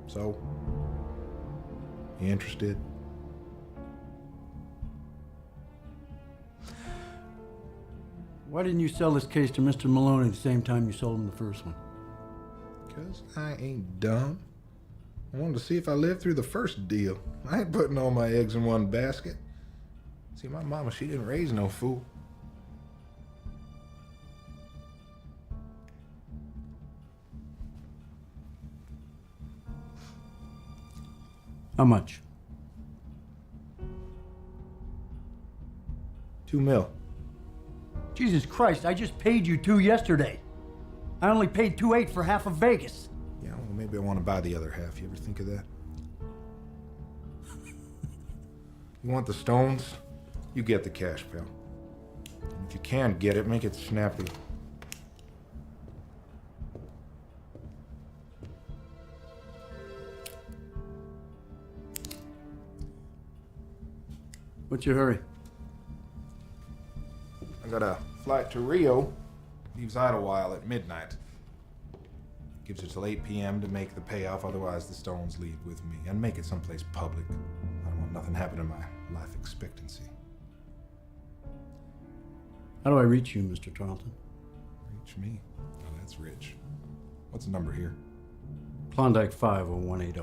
So, you interested? Why didn't you sell this case to Mr. Maloney the same time you sold him the first one? 'Cause I ain't dumb. I wanted to see if I lived through the first deal. I ain't putting all my eggs in one basket. See, my mama, she didn't raise no fool. How much? $2 million. Jesus Christ, I just paid you $2 yesterday. I only paid $2.8 for half of Vegas. Yeah, well, maybe I want to buy the other half. You ever think of that? You want the stones? You get the cash, pal. And if you can't get it, make it snappy. What's your hurry? I got a flight to Rio. Leaves Idlewild at midnight. Gives you till 8 p.m. to make the payoff, otherwise the stones leave with me. And make it someplace public. I don't want nothing happen to my life expectancy. How do I reach you, Mr. Tarleton? Reach me? Oh, that's rich. What's the number here? Klondike 50180.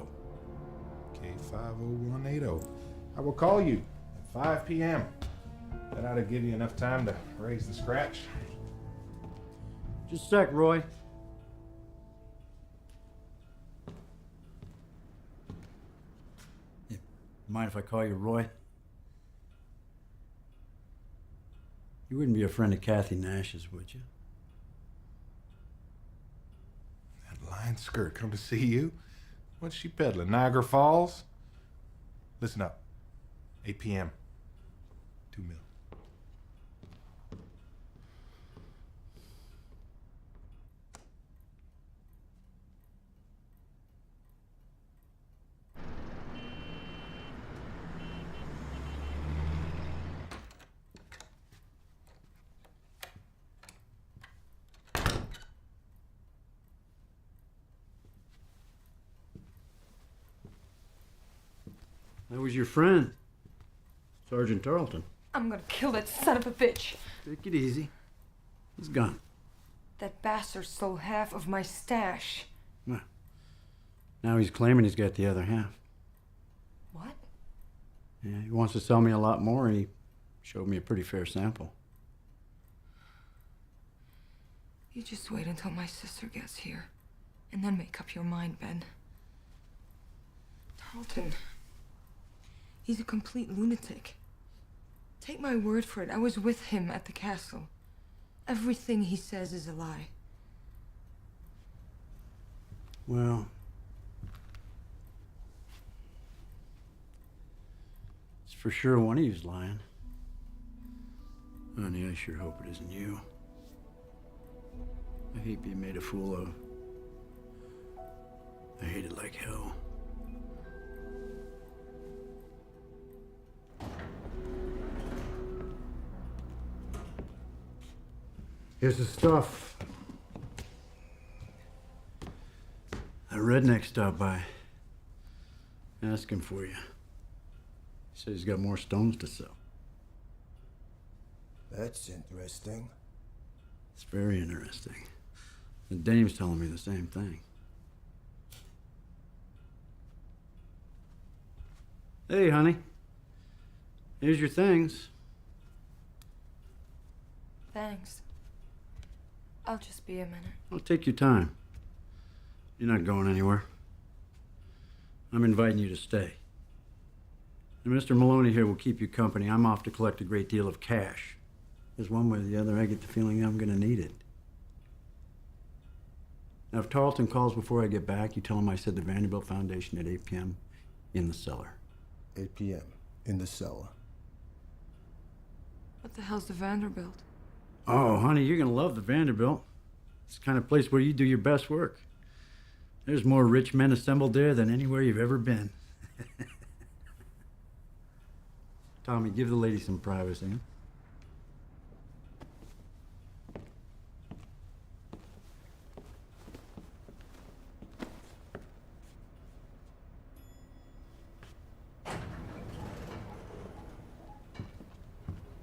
Okay, 50180. I will call you at 5 p.m. That ought to give you enough time to raise the scratch. Just a sec, Roy. Yeah, mind if I call you Roy? You wouldn't be a friend of Kathy Nash's, would you? That line skirt come to see you? What's she peddling? Niagara Falls? Listen up. 8 p.m. $2 million. That was your friend, Sergeant Tarleton. I'm gonna kill that son of a bitch. Take it easy. He's gone. That bastard stole half of my stash. Well, now he's claiming he's got the other half. What? Yeah, he wants to sell me a lot more, and he showed me a pretty fair sample. You just wait until my sister gets here, and then make up your mind, Ben. Tarleton, he's a complete lunatic. Take my word for it, I was with him at the castle. Everything he says is a lie. Well, it's for sure one of you's lying. Honey, I sure hope it isn't you. I hate being made a fool of. I hate it like hell. Here's the stuff. That redneck stopped by. Asking for you. He said he's got more stones to sell. That's interesting. It's very interesting. The dame's telling me the same thing. Hey, honey. Here's your things. Thanks. I'll just be a minute. Well, take your time. You're not going anywhere. I'm inviting you to stay. And Mr. Maloney here will keep you company. I'm off to collect a great deal of cash. Because one way or the other, I get the feeling I'm gonna need it. Now, if Tarleton calls before I get back, you tell him I said the Vanderbilt Foundation at 8 p.m. in the cellar. 8 p.m. in the cellar. What the hell's the Vanderbilt? Oh, honey, you're gonna love the Vanderbilt. It's the kind of place where you do your best work. There's more rich men assembled there than anywhere you've ever been. Tommy, give the lady some privacy. Huh?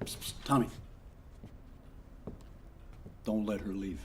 Psst, psst, Tommy. Don't let her leave.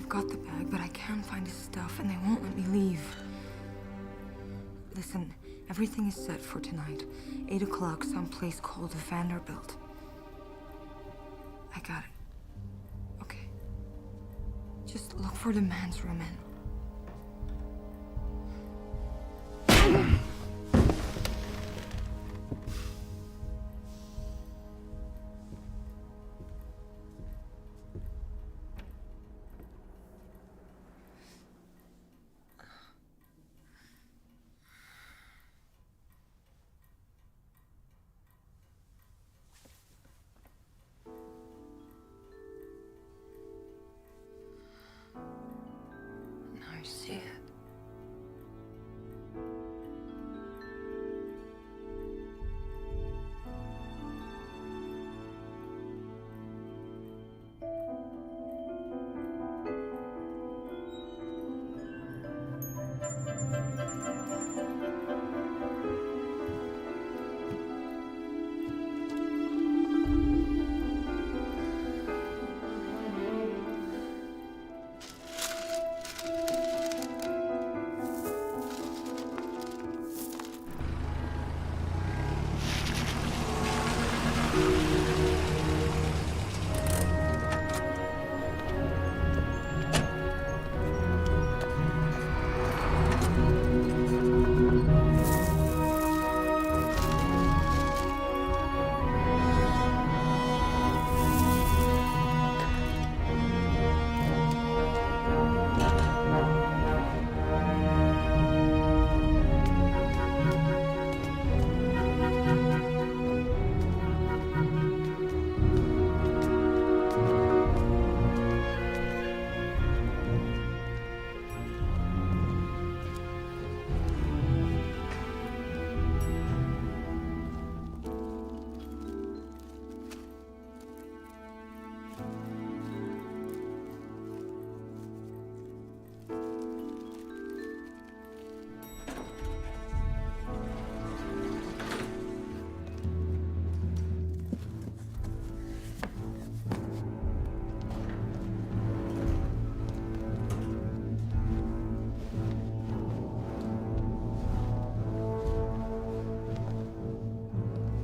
Got the bag, but I can't find his stuff, and they won't let me leave. Listen, everything is set for tonight. 8 o'clock, someplace called the Vanderbilt. I got it. Okay. Just look for the man's room in.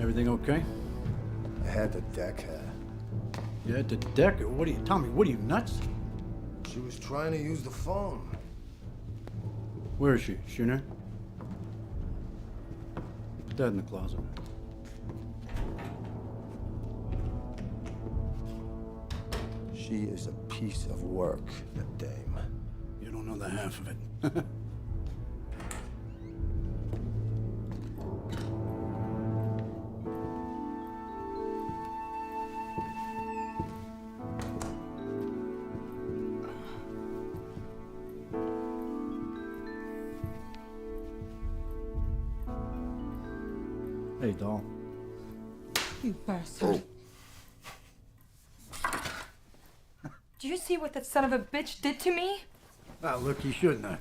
Everything okay? I had to deck her. You had to deck her? What are you, Tommy, what are you, nuts? She was trying to use the phone. Where is she? Is she in there? Put that in the closet. She is a piece of work, that dame. You don't know the half of it. Hey, doll. You bastard. Do you see what that son of a bitch did to me? Ah, look, you shouldn't have.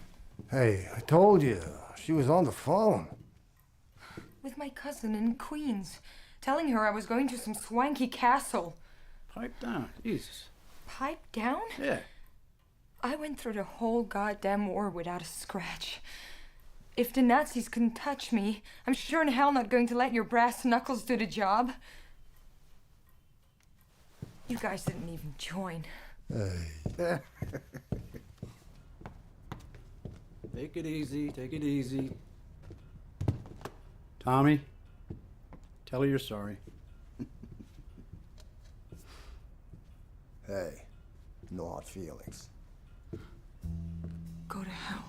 Hey, I told you. She was on the phone. With my cousin in Queens, telling her I was going to some swanky castle. Pipe down, Jesus. Pipe down? Yeah. I went through the whole goddamn war without a scratch. If the Nazis couldn't touch me, I'm sure in hell not going to let your brass knuckles do the job. You guys didn't even join. Hey. Take it easy, take it easy. Tommy, tell her you're sorry. Hey, no hard feelings. Go to hell.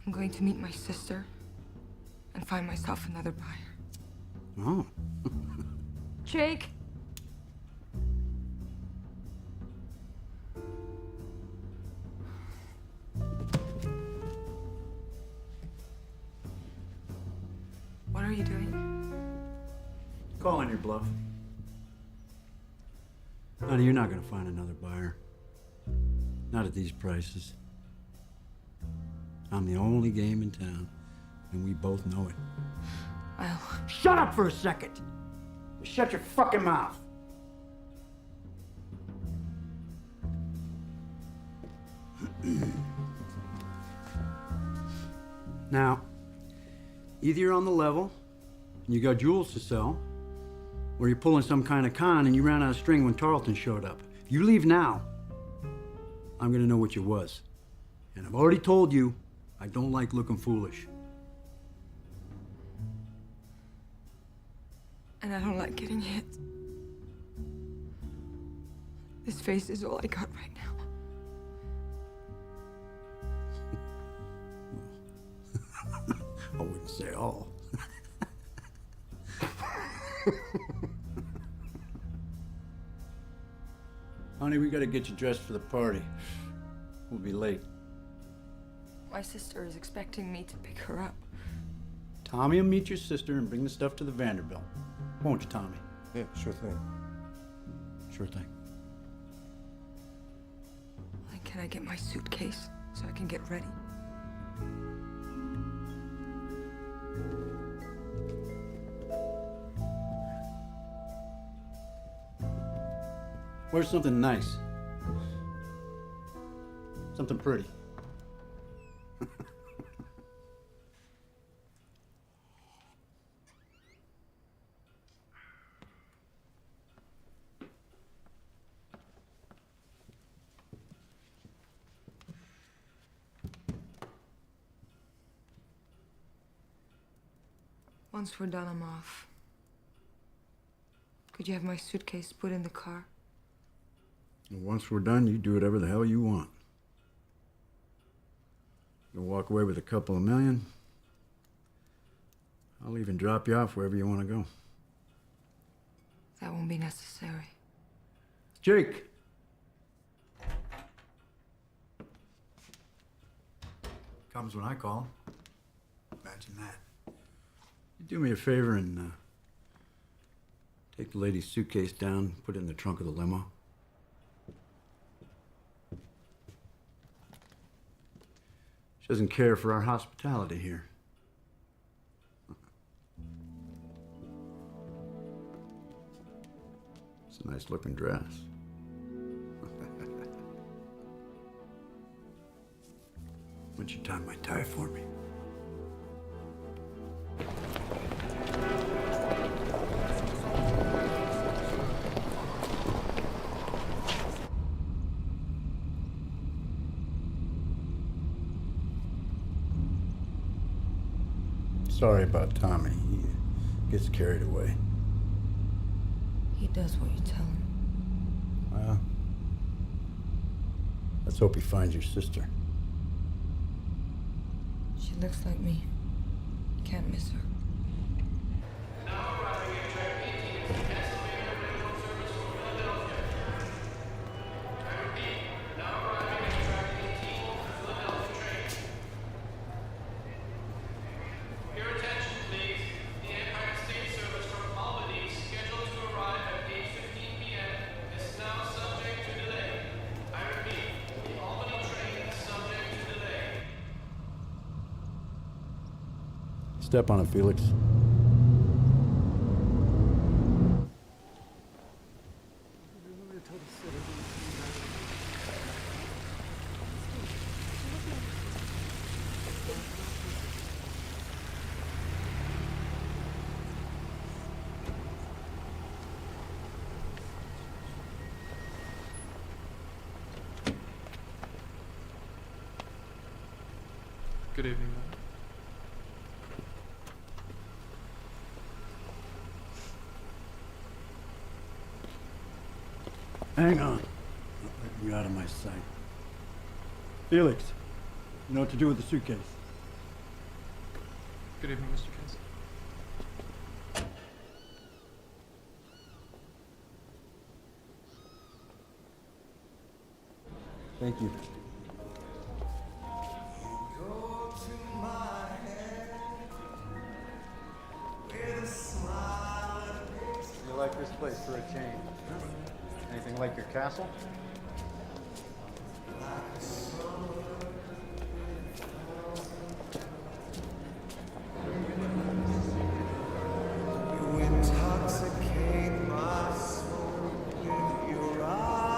I'm going to meet my sister and find myself another buyer. Oh. Jake! What are you doing? Calling your bluff. Honey, you're not gonna find another buyer. Not at these prices. I'm the only game in town, and we both know it. Well... Shut up for a second! Shut your fucking mouth! Now, either you're on the level, and you got jewels to sell, or you're pulling some kind of con and you ran out of string when Tarleton showed up. If you leave now, I'm gonna know what you was. And I've already told you, I don't like looking foolish. And I don't like getting hit. This face is all I got right now. I wouldn't say all. Honey, we gotta get you dressed for the party. We'll be late. My sister is expecting me to pick her up. Tommy will meet your sister and bring the stuff to the Vanderbilt. Won't you, Tommy? Yeah, sure thing. Sure thing. Like, can I get my suitcase so I can get ready? Where's something nice? Something pretty. Once we're done, I'm off. Could you have my suitcase put in the car? And once we're done, you do whatever the hell you want. You'll walk away with a couple of million. I'll even drop you off wherever you want to go. That won't be necessary. Jake! Comes when I call. Imagine that. You do me a favor and take the lady's suitcase down, put it in the trunk of the limo. She doesn't care for our hospitality here. It's a nice looking dress. Would you tie my tie for me? Sorry about Tommy. He gets carried away. He does what you tell him. Well, let's hope he finds your sister. She looks like me. Can't miss her. Step on it, Felix. Good evening, ma'am. Hang on. Let you out of my sight. Felix, you know what to do with the suitcase. Good evening, Mr. Casey. Thank you. You like this place for a change? Anything like your castle? You intoxicate my soul with your eyes.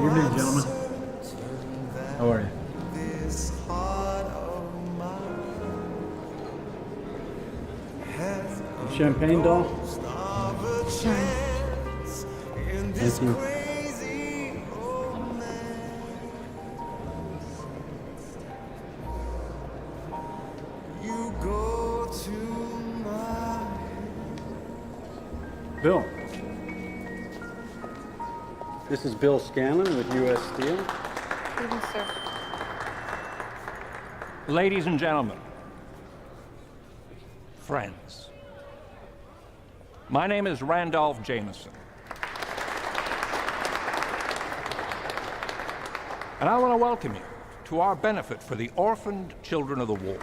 Evening, gentlemen. How are you? This heart of mine has Champagne doll? of a chance in this Thank you. crazy romance. You go to my Bill. This is Bill Scanlon with U.S. Steel. Evening, sir. Ladies and gentlemen, friends, my name is Randolph Jameson. And I want to welcome you to our benefit for the orphaned children of the war.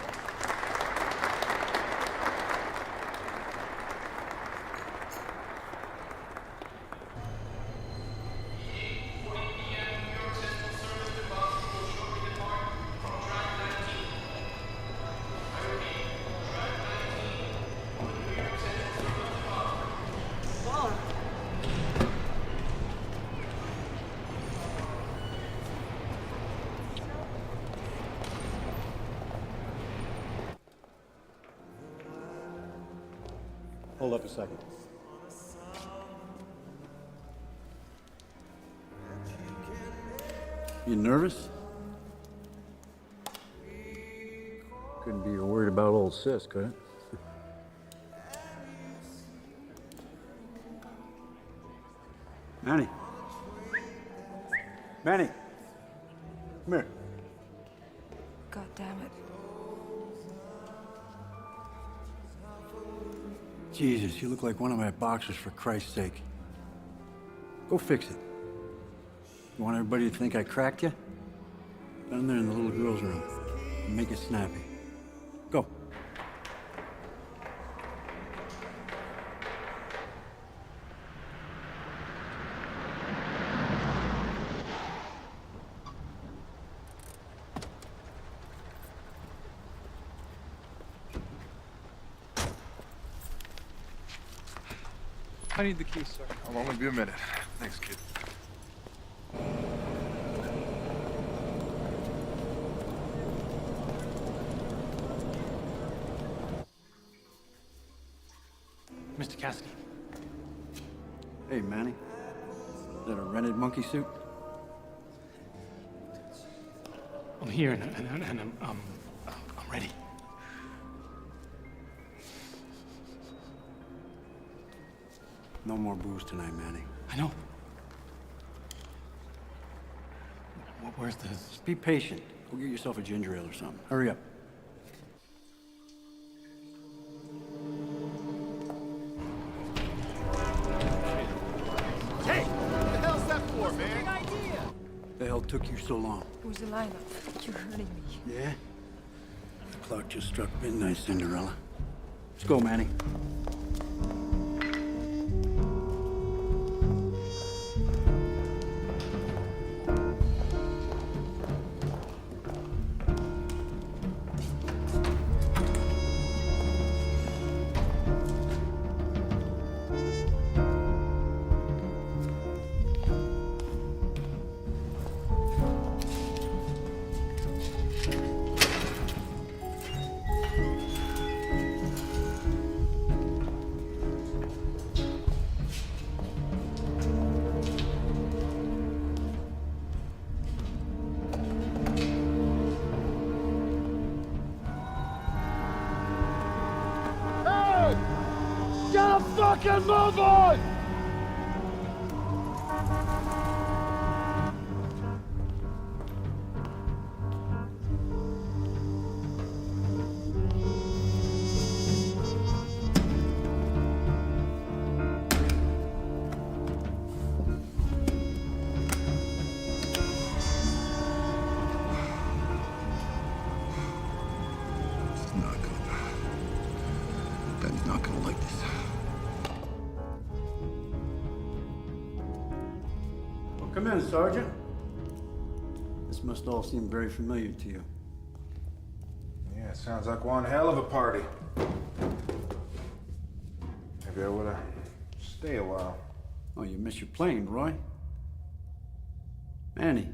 Hold up a second. You nervous? Couldn't be worried about old sis, could it? Manny. Manny. Come here. God damn it. Jesus, you look like one of my boxers, for Christ's sake. Go fix it. You want everybody to think I cracked you? Down there in the little girl's room. Make it snappy. Go. I need the keys, sir. I'll only be a minute. Thanks, kid. Mr. Cassidy. Hey, Manny. Is that a rented monkey suit? I'm here and I'm ready. No more booze tonight, Manny. I know. Where's the... Just be patient. Go get yourself a ginger ale or something. Hurry up. Hey, what the hell's that for, man? Big idea. The hell took you so long? It was a lineup. You're hurting me. Yeah? The clock just struck midnight, Cinderella. Let's go, Manny. Get a fucking move on! Ben's not gonna like this. Well, come in, Sergeant. This must all seem very familiar to you. Yeah, sounds like one hell of a party. Maybe I oughta stay a while. Oh, you missed your plane, Roy? Manny.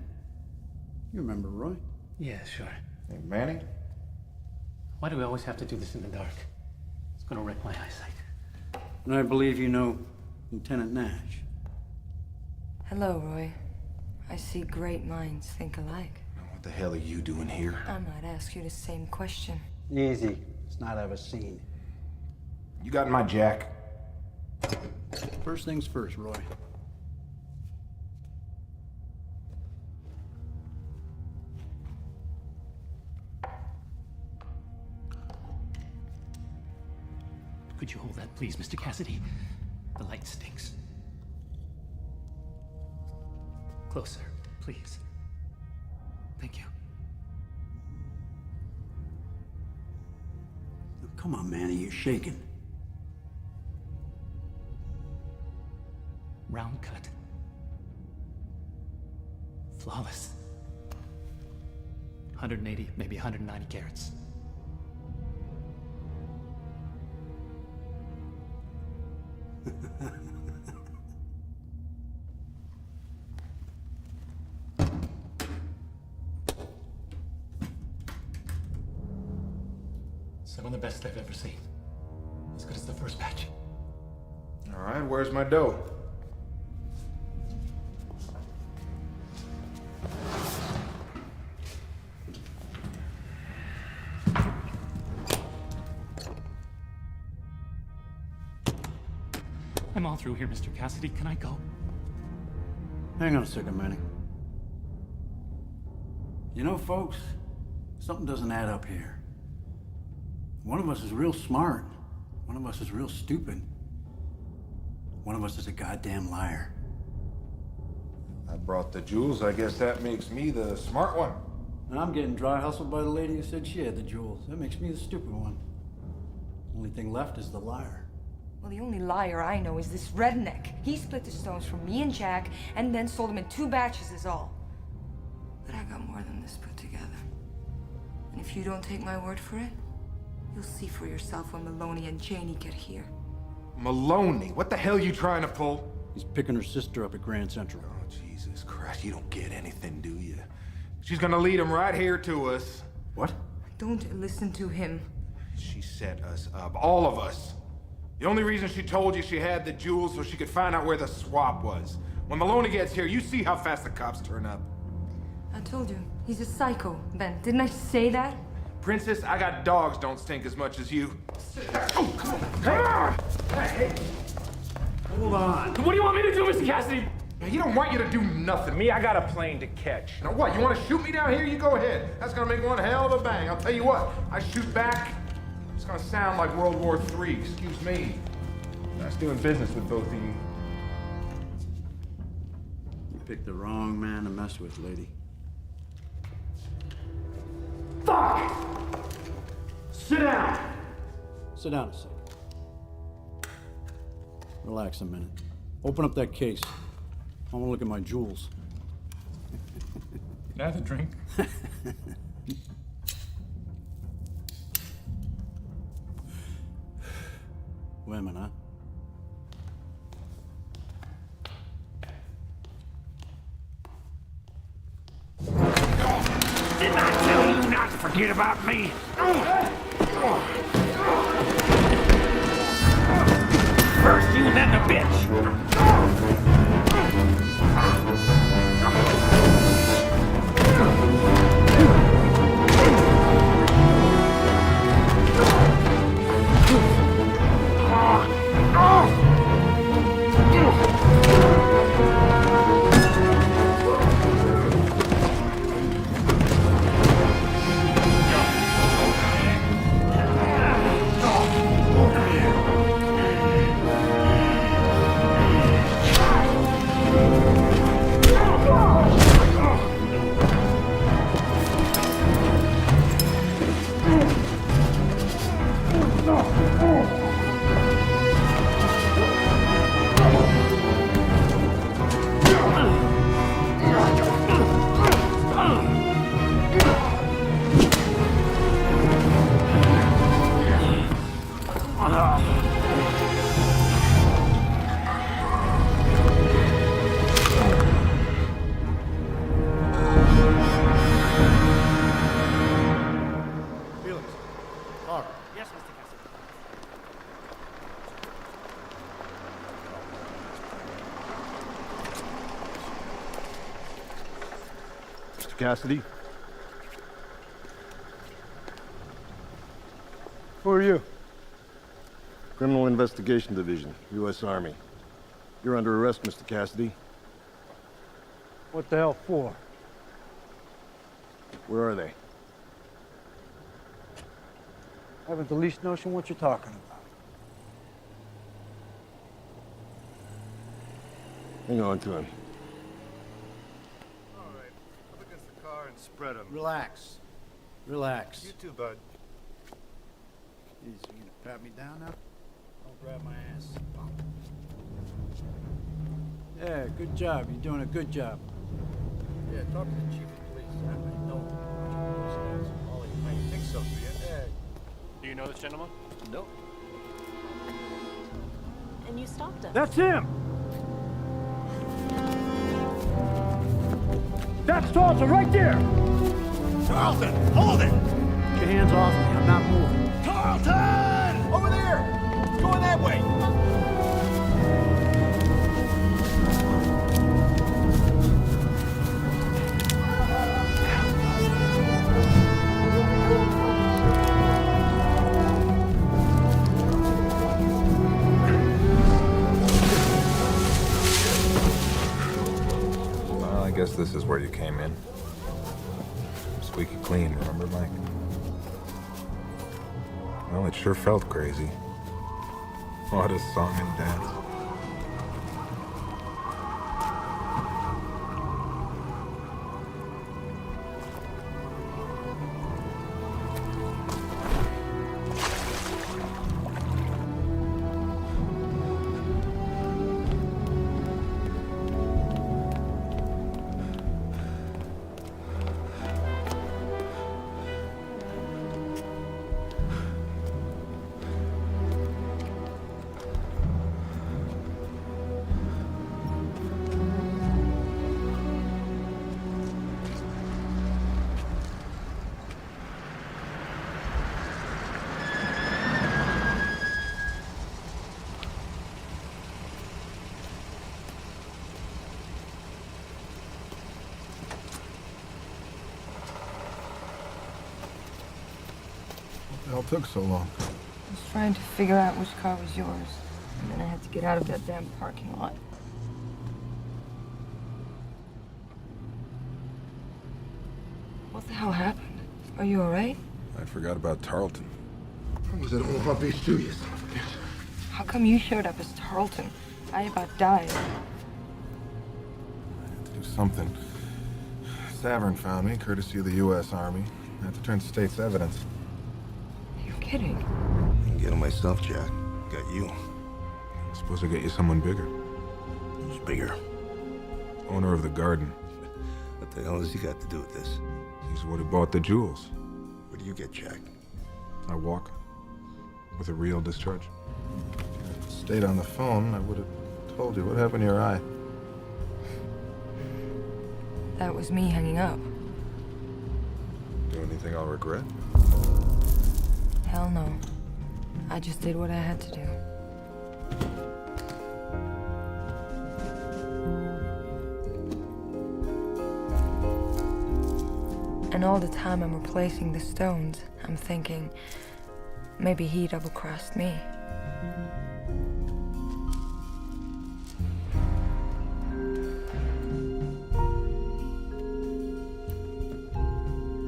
You remember Roy? Yeah, sure. Hey, Manny? Why do we always have to do this in the dark? It's gonna wreck my eyesight. And I believe you know Lieutenant Nash. Hello, Roy. I see great minds think alike. What the hell are you doing here? I might ask you the same question. Easy. Let's not have a scene. You got my Jack. First things first, Roy. Could you hold that, please, Mr. Cassidy? The light stinks. Closer, please. Thank you. Come on, Manny, you're shaking. Round cut. Flawless. 180, maybe 190 carats. Some of the best I've ever seen. As good as the first batch. All right, where's my dough? I'm all through here, Mr. Cassidy. Can I go? Hang on a second, Manny. You know, folks, something doesn't add up here. One of us is real smart. One of us is real stupid. One of us is a goddamn liar. I brought the jewels. I guess that makes me the smart one. And I'm getting dry hustled by the lady who said she had the jewels. That makes me the stupid one. Only thing left is the liar. Well, the only liar I know is this redneck. He split the stones from me and Jack, and then sold them in 2 batches is all. But I got more than this put together. And if you don't take my word for it, you'll see for yourself when Maloney and Janie get here. Maloney? What the hell are you trying to pull? He's picking her sister up at Grand Central. Oh, Jesus Christ, you don't get anything, do you? She's gonna lead him right here to us. What? Don't listen to him. She set us up, all of us. The only reason she told you she had the jewels so she could find out where the swap was. When Maloney gets here, you see how fast the cops turn up. I told you, he's a psycho, Ben. Didn't I say that? Princess, I got dogs don't stink as much as you. Oh, come on! Come on! Hey! Hold on. What do you want me to do, Mr. Cassidy? He don't want you to do nothing. Me, I got a plane to catch. Now what, you want to shoot me down here? You go ahead. That's gonna make one hell of a bang. I'll tell you what, I shoot back, it's gonna sound like World War III, excuse me. Nice doing business with both of you. You picked the wrong man to mess with, lady. Fuck! Sit down! Sit down a second. Relax a minute. Open up that case. I want to look at my jewels. Can I have a drink? Women, huh? Didn't I tell you not to forget about me? First you, then the bitch. Cassidy? Who are you? Criminal Investigation Division, U.S. Army. You're under arrest, Mr. Cassidy. What the hell for? Where are they? I haven't the least notion what you're talking about. Hang on to him. All right, up against the car and spread them. Relax. Relax. You too, bud. Jeez, you gonna pat me down now? Don't grab my ass. Yeah, good job. You're doing a good job. Yeah, talk to the chief of police. I don't. Ollie, I think so, do you? Yeah. Do you know this gentleman? Nope. And you stopped him. That's him! That's Tarleton right there! Tarleton, hold it! Get your hands off me. I'm not moving. Tarleton! Over there! Going that way! Well, I guess this is where you came in. Squeaky clean, remember, Mike? Well, it sure felt crazy. What a song and dance. all took so long? I was trying to figure out which car was yours. And then I had to get out of that damn parking lot. What the hell happened? Are you alright? I forgot about Tarleton. I was at all beach too, you son of a bitch. How come you showed up as Tarleton? I about died. I had to do something. Savern found me, courtesy of the U.S. Army. I had to turn state's evidence. Are you kidding? I didn't get him myself, Jack. Got you. Supposed to get you someone bigger. Who's bigger? Owner of the garden. What the hell has he got to do with this? He's the one who bought the jewels. What do you get, Jack? I walk. With a real discharge. If I stayed on the phone, I would have told you. What happened to your eye? That was me hanging up. Do anything I'll regret? Hell no. I just did what I had to do. And all the time I'm replacing the stones, I'm thinking, maybe he double-crossed me.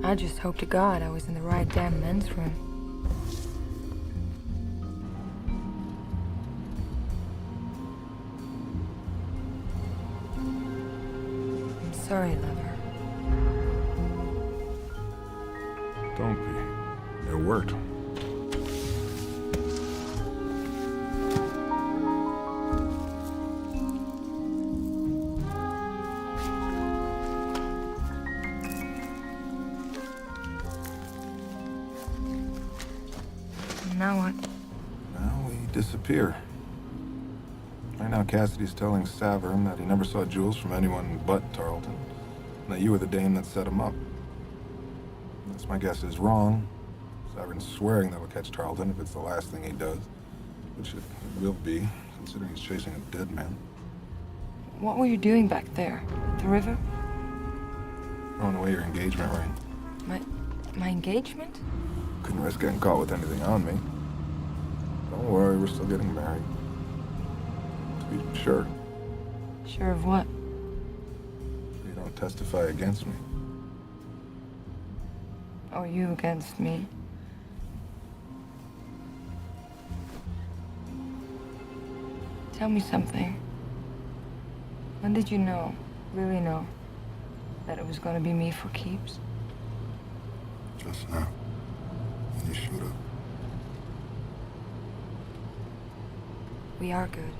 I just hope to God I was in the right damn men's room. I'm sorry, lover. Don't be. It worked. Now what? Now we disappear. Right now, Cassidy's telling Savern that he never saw jewels from anyone but Tarleton, and that you were the dame that set him up. That's my guess is wrong. Savern's swearing that he'll catch Tarleton if it's the last thing he does, which it will be, considering he's chasing a dead man. What were you doing back there? At the river? Throwing away your engagement ring. My engagement? Couldn't risk getting caught with anything on me. Don't worry, we're still getting married. To be sure. Sure of what? You don't testify against me. Or you against me? Tell me something. When did you know, really know, that it was gonna be me for keeps? Just now. When you showed up. We are good.